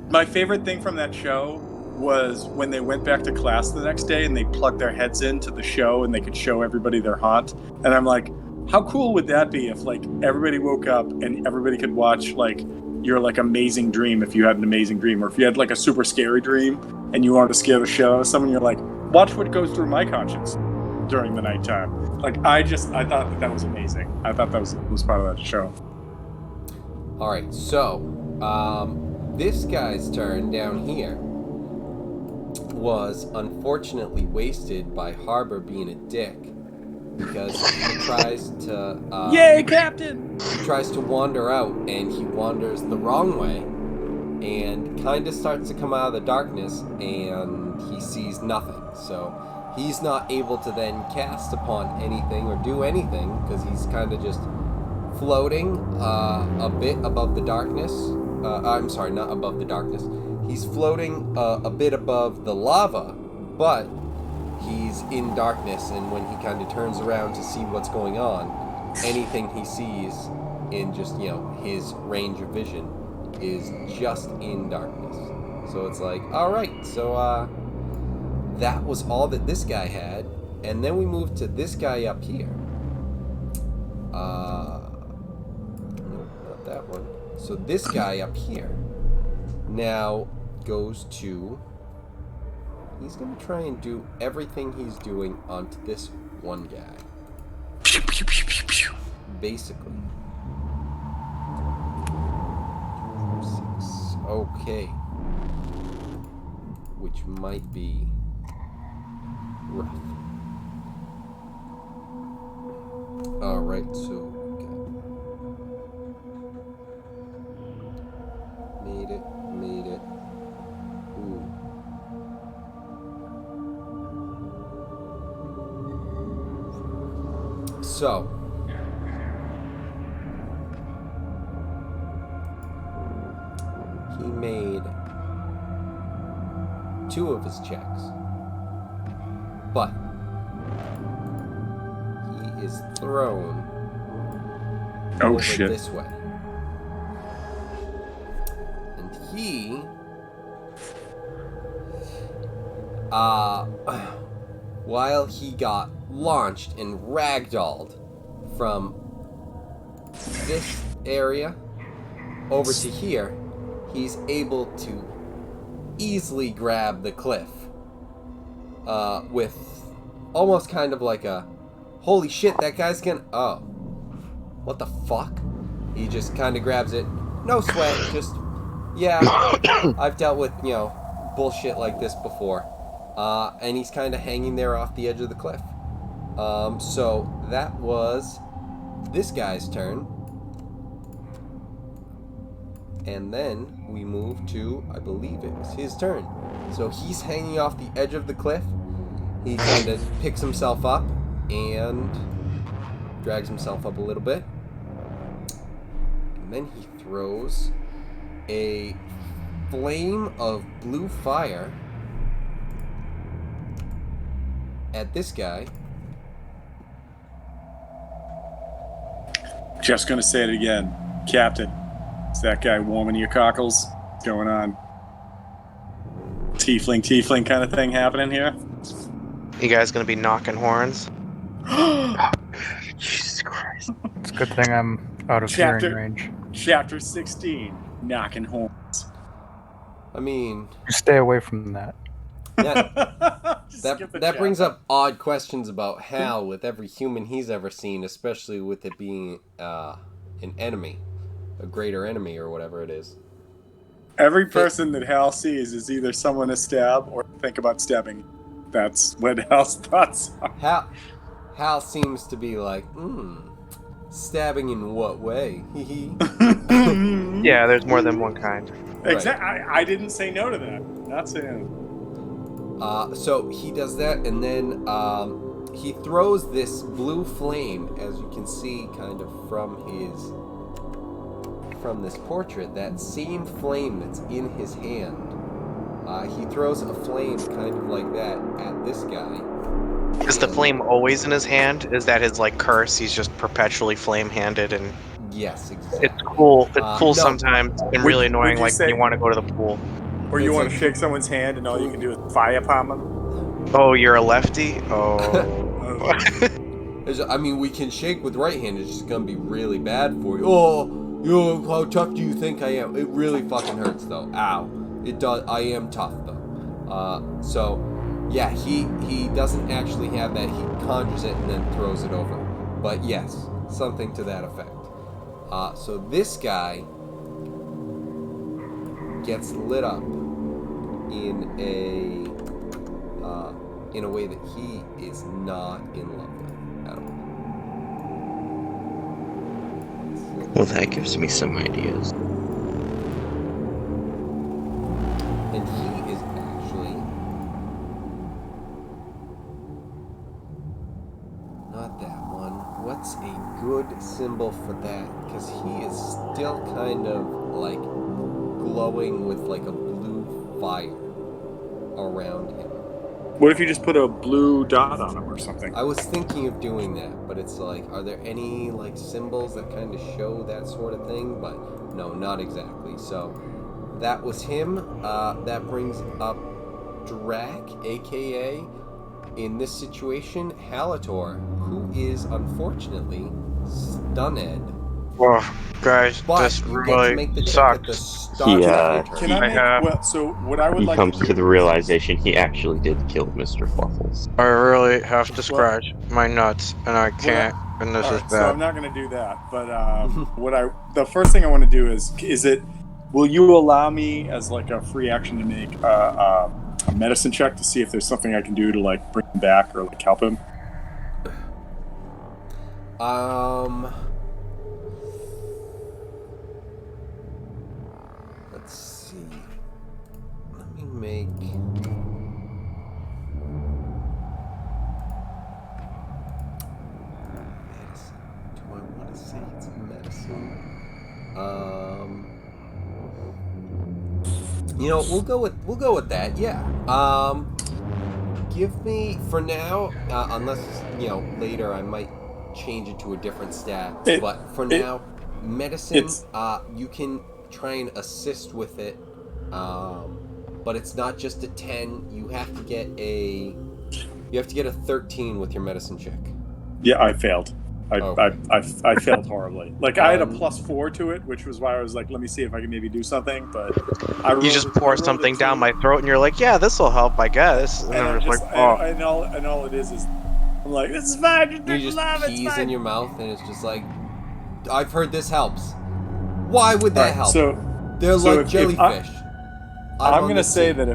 My favorite thing from that show was when they went back to class the next day and they plugged their heads into the show and they could show everybody their haunt. And I'm like, how cool would that be if like everybody woke up and everybody could watch like your like amazing dream if you had an amazing dream, or if you had like a super scary dream and you wanted to scare the shit out of someone, you're like, watch what goes through my conscience during the nighttime. Like I thought that was amazing. I thought that was part of that show. All right, so this guy's turn down here was unfortunately wasted by Harbor being a dick, because he tries to Yay, Captain! he tries to wander out, and he wanders the wrong way and kind of starts to come out of the darkness, and he sees nothing. So he's not able to then cast upon anything or do anything, because he's kind of just floating a bit above the darkness. I'm sorry, not above the darkness. He's floating a bit above the lava, but he's in darkness, and when he kind of turns around to see what's going on, anything he sees in just, his range of vision is just in darkness. So it's like, alright, so that was all that this guy had, and then we move to this guy up here. Nope, not that one. So this guy up here now goes to... He's going to try and do everything he's doing onto this one guy. Pew, pew, pew, pew, pew. Basically. 6. Okay. Which might be rough. Alright, so... Okay. Made it. Ooh. So, he made 2 of his checks, but he is thrown Oh over shit. this way, and he while he got launched and ragdolled from this area over to here, he's able to easily grab the cliff with almost kind of like a, holy shit, that guy's gonna, oh, what the fuck? He just kind of grabs it, no sweat, just, yeah, I've dealt with, you know, bullshit like this before. And he's kind of hanging there off the edge of the cliff. So that was this guy's turn. And then we move to, I believe it was his turn. So he's hanging off the edge of the cliff. He kind of picks himself up and drags himself up a little bit. And then he throws a flame of blue fire at this guy. Just gonna say it again, Captain. Is that guy warming your cockles? What's going on? Tiefling kind of thing happening here? You guys gonna be knocking horns? Jesus Christ. It's a good thing I'm out of hearing range. Chapter 16, knocking horns. I mean, Stay away from that. that brings up odd questions about Hal with every human he's ever seen, especially with it being an enemy, a greater enemy or whatever it is. Every person that Hal sees is either someone to stab or think about stabbing. That's what Hal's thoughts are. Hal seems to be like, stabbing in what way? Yeah, there's more than one kind. Exactly. I didn't say no to that. Not saying. So he does that, and then he throws this blue flame, as you can see, kind of from this portrait. That same flame that's in his hand. He throws a flame kind of like that at this guy. Is the flame always in his hand? Is that his like curse? He's just perpetually flame-handed, and yes, exactly. it's cool. It's cool no. sometimes, and really annoying. Like when you want to go to the pool. Or you It's want like- to shake someone's hand and all you can do is fire palm them? Oh, you're a lefty? Oh. I mean, we can shake with right hand. It's just gonna be really bad for you. Oh, how tough do you think I am? It really fucking hurts though. Ow. It does. I am tough though. So, yeah, he doesn't actually have that. He conjures it and then throws it over. But yes, something to that effect. So this guy gets lit up in a way that he is not in love with at all. Well, that gives me some ideas. And he is actually not that one. What's a good symbol for that? Because he is still kind of like glowing with like a blue fire around him. What if you just put a blue dot on him or something? I was thinking of doing that, but it's like, are there any like symbols that kind of show that sort of thing? But no, not exactly. So that was him. That brings up Drac, aka in this situation Halator, who is unfortunately stunned. Whoa, guys, But this you get to really make the check at the sucks. start of your turn. Can I make, well, so what I would He like comes to to do, the realization he actually did kill Mr. Fluffles. I really have to scratch my nuts, and I can't, and this is Alright, so bad. I'm not going to do that. But the first thing I want to do is will you allow me as like a free action to make a medicine check to see if there's something I can do to like bring him back or like help him? Let's see. Let me make. Medicine. Do I want to say it's medicine? You know, we'll go with that. Yeah. Give me for now, unless you know later I might change it to a different stat. But for now, medicine. You can try and assist with it, but it's not just a 10. You have to get a 13 with your medicine check. Yeah, I failed. I failed horribly. Like I had a +4 to it, which was why I was like, let me see if I can maybe do something. But You just pour something down my throat, and you're like, "Yeah, this will help, I guess." And I'm just like, "Oh." and all it is I'm like, this is fine. Just You drink just lava, it's peas fine. in your mouth, and it's just like, I've heard this helps. Why would that help? They're like if jellyfish. I'm gonna say that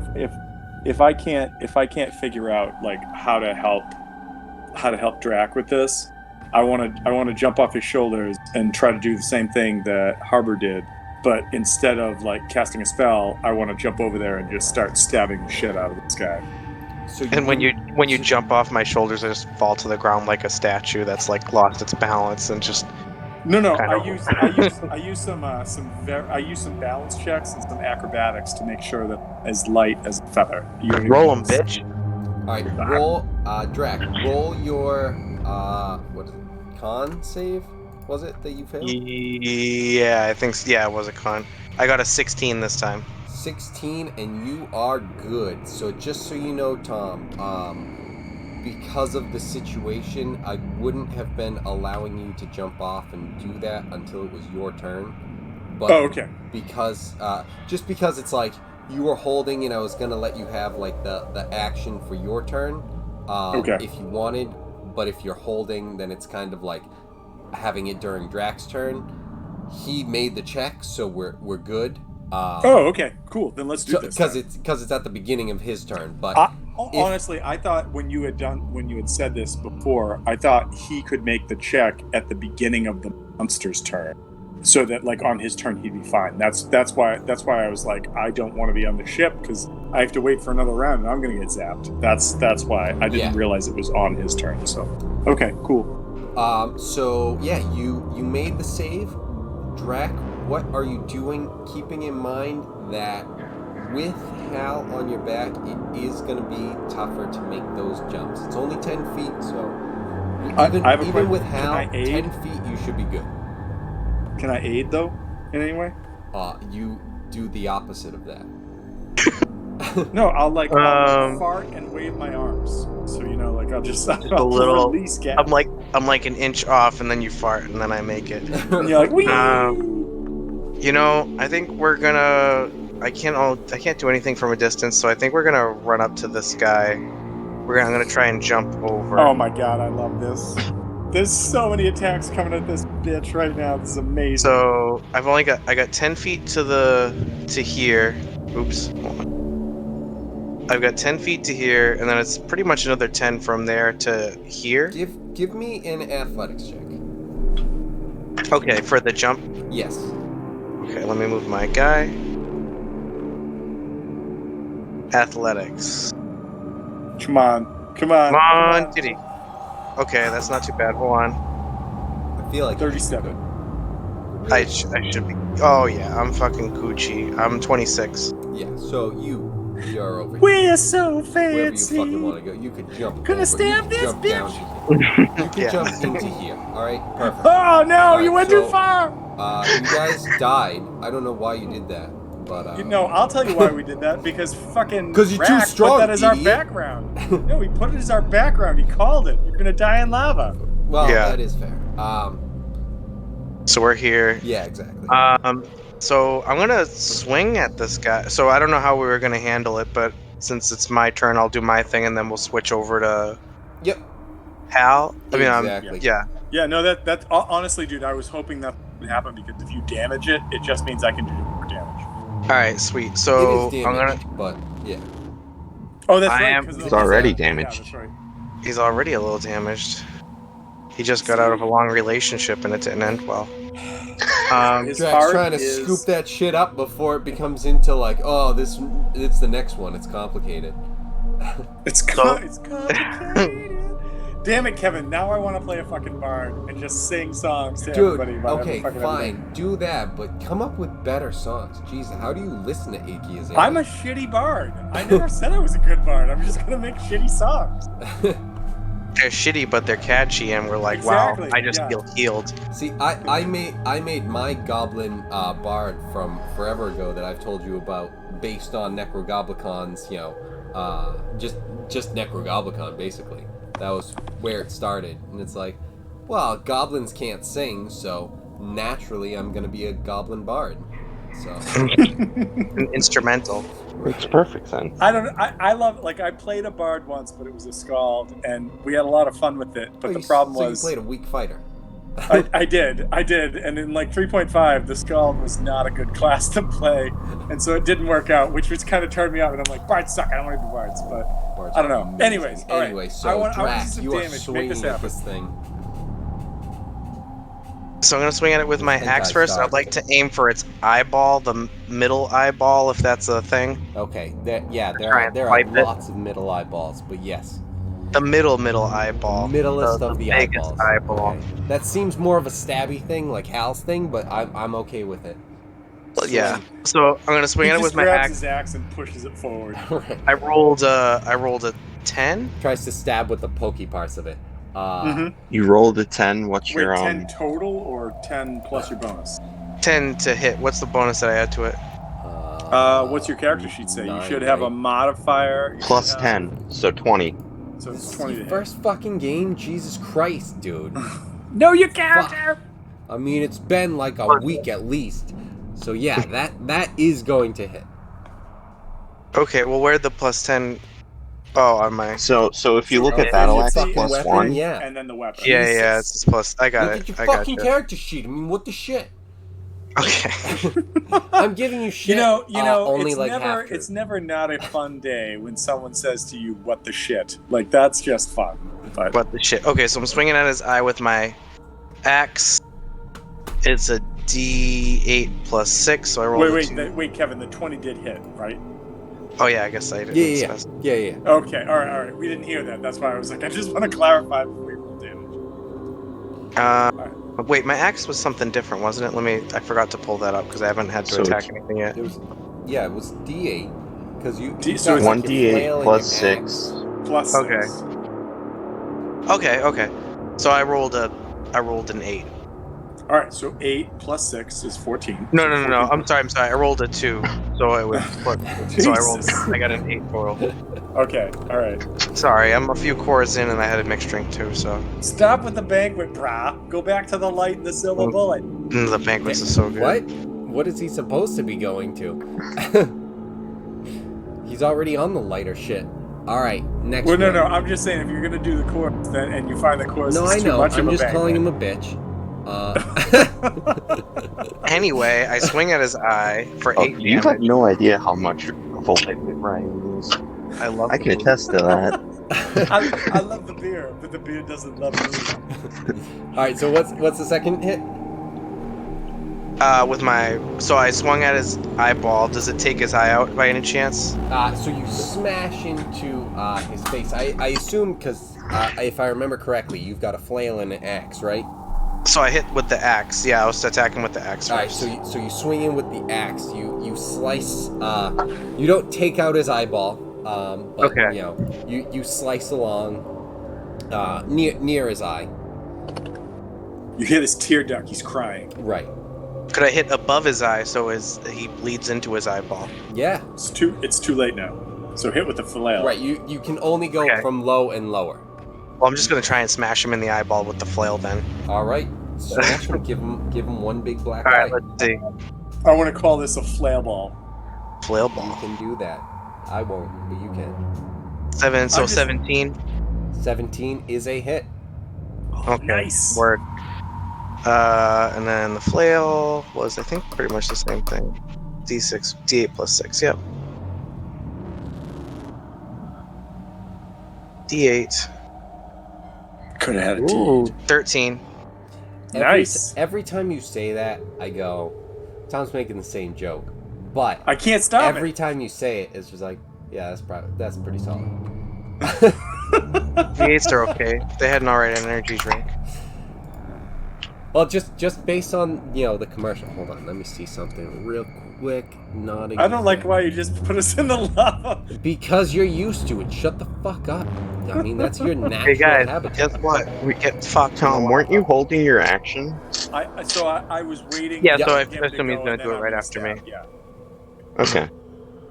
if I can't figure out like how to help Drac with this, I want to jump off his shoulders and try to do the same thing that Harbor did, but instead of like casting a spell, I want to jump over there and just start stabbing the shit out of this guy. So And when you jump off my shoulders, I just fall to the ground like a statue that's like lost its balance and just. No. Kind I of- use some balance checks and some acrobatics to make sure that I'm as light as a feather. You don't even Roll 'em, notice. bitch. All right, roll, Drac. Roll your what is it? Con save? Was it that you failed? Yeah, I think. Yeah, it was a con. I got a 16 this time. 16, and you are good. So just so you know, Tom, because of the situation, I wouldn't have been allowing you to jump off and do that until it was your turn. But okay. Because just because it's like you were holding, and I was gonna let you have like the action for your turn, Okay. if you wanted. But if you're holding, then it's kind of like having it during Drac's turn. He made the check, so we're good. Okay, cool. Then let's do this. Because it's at the beginning of his turn. But honestly, I thought when you had said this before, I thought he could make the check at the beginning of the monster's turn, so that like on his turn he'd be fine. That's why I was like, I don't want to be on the ship because I have to wait for another round and I'm gonna get zapped. That's why I didn't realize it was on his turn. So okay, cool. So yeah, you made the save, Drac. What are you doing, keeping in mind that with Hal on your back, it is going to be tougher to make those jumps. It's only 10 feet, so even with Hal, 10 feet, you should be good. Can I aid, though, in any way? You do the opposite of that. No, I'll fart and wave my arms. So, like I'll just release gas. I'm like an inch off, and then you fart, and then I make it. And you're like, wee! I think we're gonna. I can't do anything from a distance, so I think we're gonna run up to this guy. I'm gonna try and jump over. Oh my god, I love this. There's so many attacks coming at this bitch right now. This is amazing. So I got 10 feet to here. Oops. Hold on. I've got 10 feet to here, and then it's pretty much another 10 from there to here. Give me an athletics check. Okay, for the jump. Yes. Okay, let me move my guy. Athletics. Come on, Diddy. Okay, that's not too bad. Hold on. I feel like 37. Really? I should be. Oh yeah, I'm fucking coochie. I'm 26. Yeah. So you're over here. We're so Wherever you fancy. fucking want to go, you could jump. Gonna over, stab you could this jump bitch. down to here. You could Yeah. jump into here. All right. Perfect. Oh no, All you right, went so, too far. You guys died. I don't know why you did that, but I'll tell you why we did that, because fucking 'Cause you're too Rack strong, put that as our idiot. background. No, he put it as our background. He called it. You're gonna die in lava. well, Yeah. that is fair. So we're here. Yeah, exactly. So I'm gonna swing at this guy. So I don't know how we were gonna handle it, but since it's my turn, I'll do my thing, and then we'll switch over to Yep. Hal. I mean, Exactly. yeah. Yeah, no, that's honestly, dude. I was hoping that would happen because if you damage it, it just means I can do more damage. All right, sweet. It So is I'm damaged, gonna. but yeah. Oh, that's I right. am- 'cause It's already damaged. Yeah, that's right. He's already a little damaged. He just got out of a long relationship, and it didn't end well. His Drax heart trying to is- scoop that shit up before it becomes into like, oh, it's the next one. It's complicated. It's complicated. Damn it, Kevin. Now I want to play a fucking bard and just sing songs to Dude, everybody. About okay, fucking fine, everything. do that, but come up with better songs. Jeez, how do you listen to Achy as I'm a shitty bard. I never said I was a good bard. I'm just gonna make shitty songs. They're shitty, but they're catchy, and we're like, Exactly, wow, I just yeah. feel healed. See, I made my goblin bard from forever ago that I've told you about, based on Necrogoblicons. Just Necrogoblicon basically. That was where it started, and it's like, Well, goblins can't sing, so naturally I'm gonna be a goblin bard. So An instrumental. Makes perfect sense. I love, like, I played a bard once, but it was a skald, and we had a lot of fun with it. But the problem so was, you played a weak fighter. I did, and in like 3.5, the skald was not a good class to play, and so it didn't work out, which was kind of turned me off. And I'm like, bards suck. I don't want to do bards, but Bards I don't are know. amazing. Anyways, all right. Anyway, so I want to do Drac, some you are damage. Make swinging this at happen. this thing. So I'm gonna swing at it with my axe first. I'd like to aim for its eyeball, the middle eyeball, if that's a thing. Okay, there Try are and there are wipe it. lots of middle eyeballs, but yes, The middle eyeball. middlest the of the biggest eyeballs. eyeball. Okay. That seems more of a stabby thing, like Hal's thing, but I'm okay with it. Well, yeah. So I'm gonna swing He at it just with my grabs axe. his axe and pushes it forward. Alright. I rolled a 10. Tries to stab with the pokey parts of it. You rolled a 10. What's Wait, your 10 total or 10 plus your bonus? 10 to hit. What's the bonus that I add to it? What's your character sheet say? You 9, should have a right? modifier. You plus should have- 10, so 20. So This it's is 20 your to first fucking game? Jesus Christ, dude. No, your character! I mean, it's been like a week at least. So yeah, that is going to hit. Okay, well, where'd the plus 10? Oh, on my. So if you look Okay, at battle it's axe the plus weapon, 1, yeah. And then the weapon. Yeah, Jesus. it's plus. I got Look it. at your I got fucking you. character sheet. I mean, what the shit? Okay. I'm giving you shit. You know, only it's like never, half true. it's never not a fun day when someone says to you, "What the shit?" Like that's just fun. But What the shit? Okay, so I'm swinging at his eye with my axe. It's a D8 plus 6, so I rolled a 2. wait, Kevin, the 20 did hit, right? Oh yeah, I guess I did. Yeah. Okay, all right. We didn't hear that. That's why I was like, I just want to clarify before we roll damage. Wait, my axe was something different, wasn't it? I forgot to pull that up because I haven't had to So attack it's- anything yet. It was D8 because you so got, it's like, your 1d8 flail and plus your 6. axe. Plus Okay. 6. Okay. So I rolled an 8. All right, so 8 plus 6 is 14. No. So 14. I'm sorry. I rolled a 2, so it was. So I got an 8 total. Okay, all right. Sorry, I'm a few cores in and I had a mixed drink too. So Stop with the banquet, brah. Go back to the light and the silver bullet. the banquets are so good. What? What is he supposed to be going to? He's already on the lighter shit. All right, next. Well, no. one. I'm just saying, if you're gonna do the course, then and you find the course No, is I too know. much I'm of a just calling him banquet. a bitch. Anyway, I swing at his eye for 8 You have damage. no idea how much of a lightweight Ryan is. I love. I the can movie. attest to that. I love the beer, but the beer doesn't love me. All right, so what's the second hit? So I swung at his eyeball. Does it take his eye out by any chance? So you smash into his face. I assume because if I remember correctly, you've got a flail and an axe, right? So I hit with the axe. Yeah, I was attacking with the axe All right, first. so you swing in with the axe. You slice. You don't take out his eyeball. But Okay. you know, you slice along near his eye. You hit his tear duct. He's crying. Right. Could I hit above his eye so he bleeds into his eyeball? Yeah. It's too late now. So hit with the flail. Right. You can only go Okay. from low and lower. Well, I'm just gonna try and smash him in the eyeball with the flail then. All right. Smash him. Give him one big black All eye. right, let's see. I want to call this a flail ball. Flail You ball. can do that. I won't, but you can. 7. So I'm just- 17. 17 is a hit. Okay. Nice. Word. And then the flail was, I think, pretty much the same thing. D8 plus 6. Yep. D8. Could have had a Ooh. 13. Nice. Every time you say that, I go, Tom's making the same joke. But I can't stop every it. time you say it, it's just like, yeah, that's pretty solid. D8s are okay. They had an alright energy drink. Well, just based on, the commercial. Hold on, let me see something real quick. Not I don't like why you just put us in the lava. Because you're used to it. Shut the fuck up. I mean, that's your natural Hey guys, habitat. guess what? We get fucked. Tom, weren't you holding your action? I was waiting. Yeah, for so I him to assume he's go, gonna and do then it I'm right gonna after me. stab. Yeah. Okay.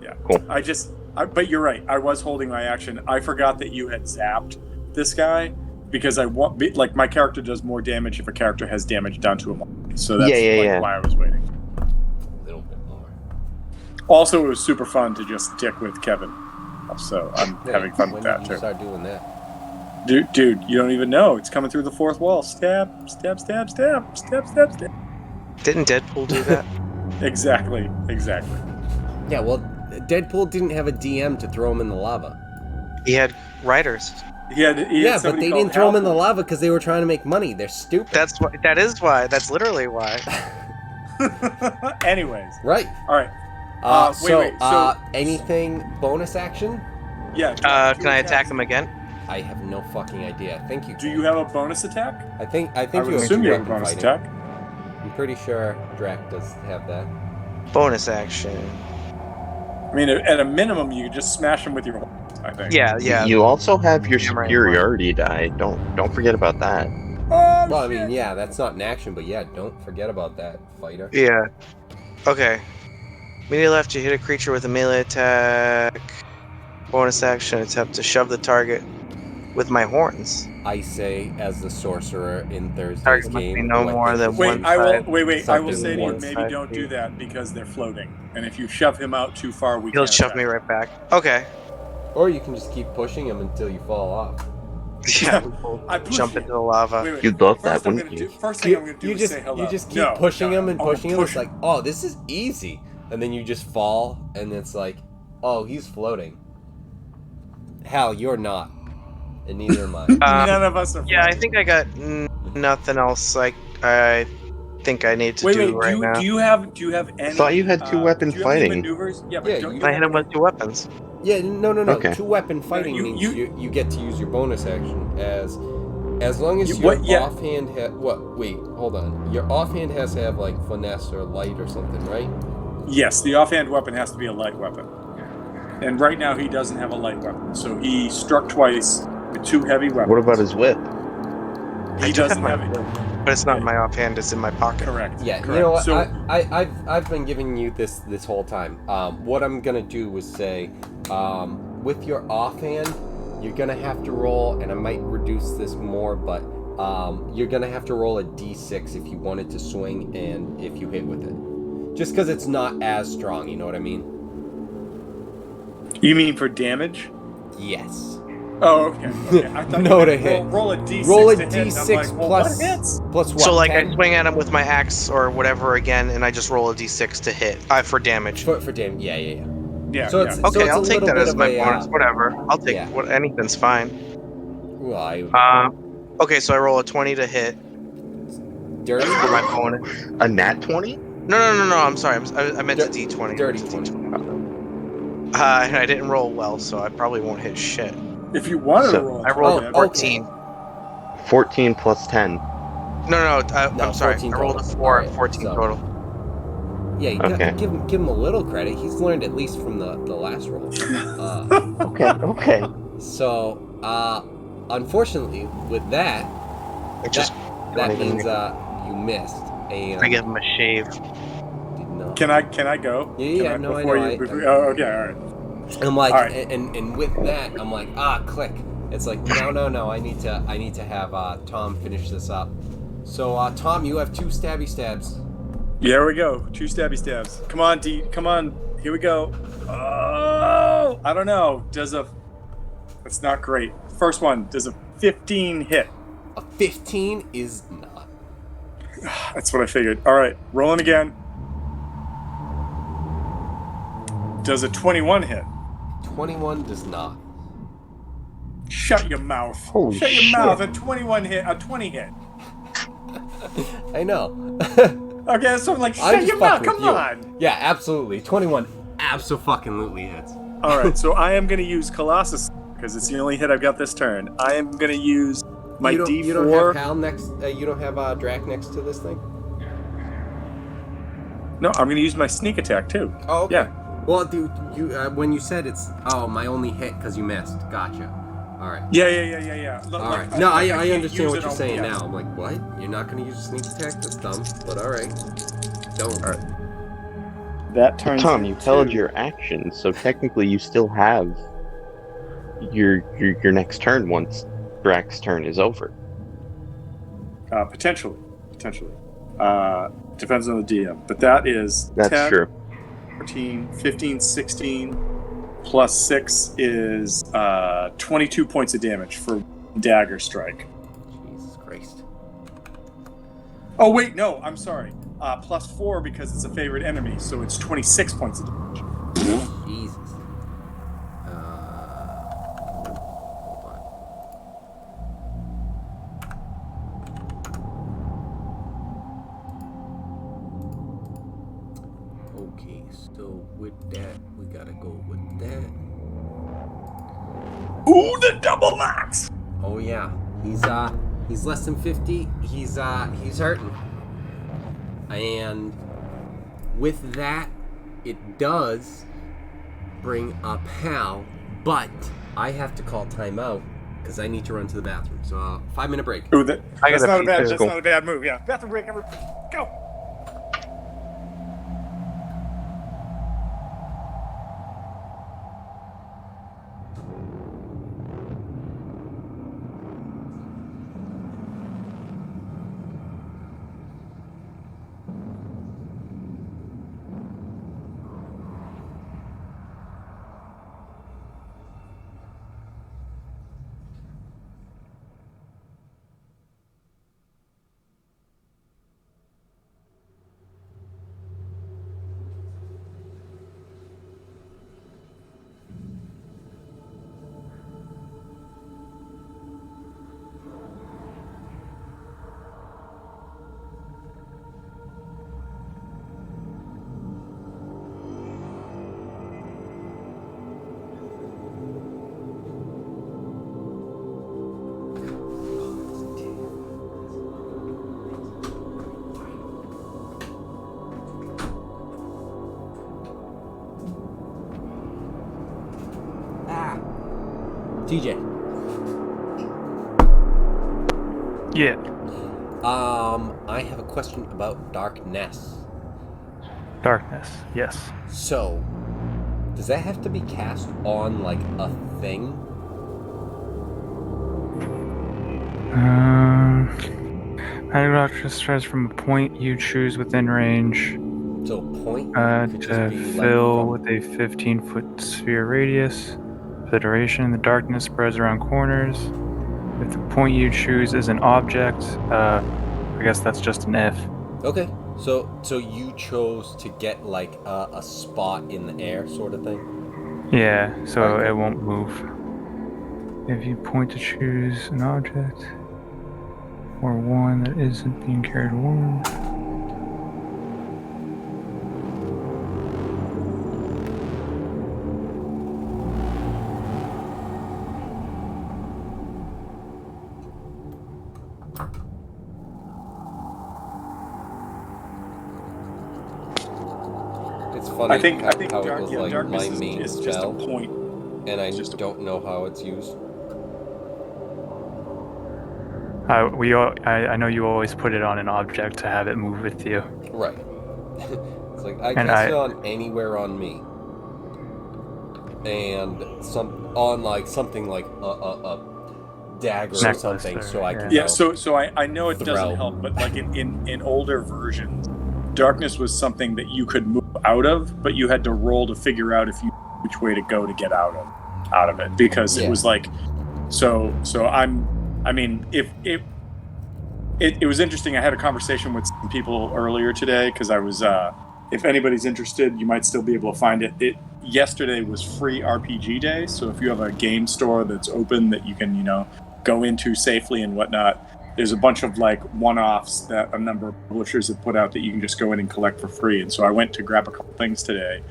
Yeah. Cool. But you're right. I was holding my action. I forgot that you had zapped this guy, because I want like my character does more damage if a character has damage down to him. So that's why I was waiting. A little bit more. Also, it was super fun to just dick with Kevin. So I'm having fun with that When did too. you start doing that? Dude, you don't even know. It's coming through the fourth wall. Stab, stab, stab, stab, stab, stab, stab. Didn't Deadpool do that? Exactly. Yeah, well, Deadpool didn't have a DM to throw him in the lava. He had writers. He had Yeah, but they somebody called didn't throw him in the Halford. lava because they were trying to make money. They're stupid. That is why. That's literally why. Anyways. Right. All right. So, anything bonus action? Yeah. Can I attack him again? I have no fucking idea. I think you Do you have a bonus attack? I think I would you assume you have a weapon bonus fighting. attack. I'm pretty sure Drac does have that. Bonus action. I mean, at a minimum, you could just smash him with your horns, I think. Yeah. You also have your Damn right. superiority die. Don't forget about that. Oh, Well, I shit. mean, yeah, that's not an action, but yeah, don't forget about that, fighter. Yeah. Okay. Immediately left, you hit a creature with a melee attack. Bonus action, attempt to shove the target with my horns. I say, as the sorcerer in Thursday's Target must game, be no who I more think than is- Wait, one I will. side. Wait. I will Something say to you, one maybe side don't do feet. that because they're floating, and if you shove him out too far, we He'll can't shove attack. me right back. Okay. Or you can just keep pushing him until you fall off. Yeah, we'll I push jump you. into the lava. Wait. You'd love First that, I'm wouldn't gonna you? do- First thing I'm going to do is say hello. You just keep No, pushing him and I'm gonna pushing him. push It's like, oh, this is easy. And then you just fall, and it's like, oh, he's floating. Hal, you're not. And neither am I. None of us are. Yeah, I floating. think I got nothing else. I think I need to Wait. do right now. Do you have any? I thought you had two weapon do you have any fighting. maneuvers? Yeah, but Yeah, don't you- you I have hit him any- with 2 weapons. Yeah, no. Okay. 2-weapon fighting you- means you- you get to use your bonus action as long as You- your what- yeah. offhand wait, hold on. Your offhand has to have like finesse or light or something, right? Yes, the offhand weapon has to be a light weapon. And right now he doesn't have a light weapon, so he struck twice with 2 heavy weapons. What about his whip? He doesn't have it. But it's not in my offhand, it's in my pocket. Correct. Yeah, correct. you know what? So, I've been giving you this whole time. What I'm gonna do was say, with your offhand, you're gonna have to roll, and I might reduce this more, but you're gonna have to roll a d6 if you wanted to swing and if you hit with it. Just because it's not as strong, you know what I mean? you mean for damage? Yes. Oh, okay. I thought No you to meant hit. Roll a d6 Roll a to hit, and I'm d6 like, well, plus what hits? plus what? So like 10? I swing at him with my axe or whatever again, and I just roll a d6 to hit for damage. for damage. Yeah. Yeah, So yeah. it's- Okay, a I'll take little that bit as of my a, bonus. Whatever. I'll take yeah. anything's fine. Well, Okay, so I roll a 20 to hit dirty. for my bonus. A nat 20? No. I'm sorry. I meant a d20. Dirty It's a 20. And I didn't roll well, so I probably won't hit shit. If you wanted So- to roll, I rolled a a 14. 14. 14 plus 10. No, No, I'm sorry. 14 I rolled a total. 4 Alright, 14 so- total. Yeah, you Okay. give him a little credit. He's learned at least from the last roll. Okay. So, unfortunately, with that, I just that don't even- means you missed. And I give him a shave. did not. Can I go? Yeah, Can no, I before know, you, I- before, oh, okay, all right. I'm like, All right. and with that, I'm like, click. It's like, no. I need to have Tom finish this up. So, Tom, you have 2 stabby stabs. Here we go. 2 stabby stabs. Come on, D. Come on. Here we go. Oh, I don't know. That's not great. First one. Does a 15 hit? A 15 is not. That's what I figured. All right, rolling again. Does a 21 hit? 21 does not. Shut your mouth. Holy Shut your shit. mouth. A 21 hit. A 20 hit. I know. Okay, so I'm like, I'm shut just your mouth. fucking with Come you. on. Yeah, absolutely. 21 abso-fucking-lutely hits. All right, so I am going to use Colossus because it's the only hit I've got this turn. I am going to use my you don't, D4. You don't have Hal next. You don't have Drac next to this thing. No, I'm going to use my sneak attack too. Oh, okay. Yeah. Well, dude, you when you said it's my only hit because you missed. Gotcha. All right. Yeah. All right. No, I can't understand use what it you're on- saying yeah. now. I'm like, what? You're not going to use a sneak attack? That's dumb. But all right. Don't. All right. That turns. Tom, you held into- your action, so technically you still have your next turn once Drax's turn is over. Potentially. Depends on the DM. But that is That's 10, true. 14, 15, 16, plus 6 is 22 points of damage for dagger strike. Jesus Christ. Oh, wait, no, I'm sorry. Plus 4 because it's a favorite enemy, so it's 26 points of damage. Jesus. Hold on. Okay, so with that, we gotta go with that. Ooh, the double max! Oh yeah, he's less than 50. He's hurting. And with that, it does bring up Hal, but I have to call timeout because I need to run to the bathroom. So 5-minute break. Ooh, I that's gotta not a pee bad. too. That's not a bad move. Yeah, bathroom break. Everybody, go. TJ. Yeah. I have a question about darkness. Darkness. Yes. So, does that have to be cast on like a thing? Magic Doctrine starts from a point you choose within range So point could to just be fill like with a 15-foot sphere radius. For the duration, the darkness spreads around corners. If the point you choose is an object, I guess that's just an if. Okay, so you chose to get like a spot in the air, sort of thing. Yeah, so Alright, it cool. won't move. If you point to choose an object or one that isn't being carried forward. It's funny I think how it was like darkness my main is just a spell, point. and I just a- don't know how it's used. I know you always put it on an object to have it move with you. Right. It's like I And cast it on anywhere on me, and something like a dagger or Necklace something, or- so I can Yeah, go. so I know it Throw. doesn't help, but like in older versions, darkness was something that you could move out of, but you had to roll to figure out which way to go to get out of it, because Yeah. it was like it was interesting. I had a conversation with some people earlier today because I was if anybody's interested, you might still be able to find it. Yesterday was free RPG day, so if you have a game store that's open that you can go into safely and whatnot, there's a bunch of like one-offs that a number of publishers have put out that you can just go in and collect for free. And so I went to grab a couple things today,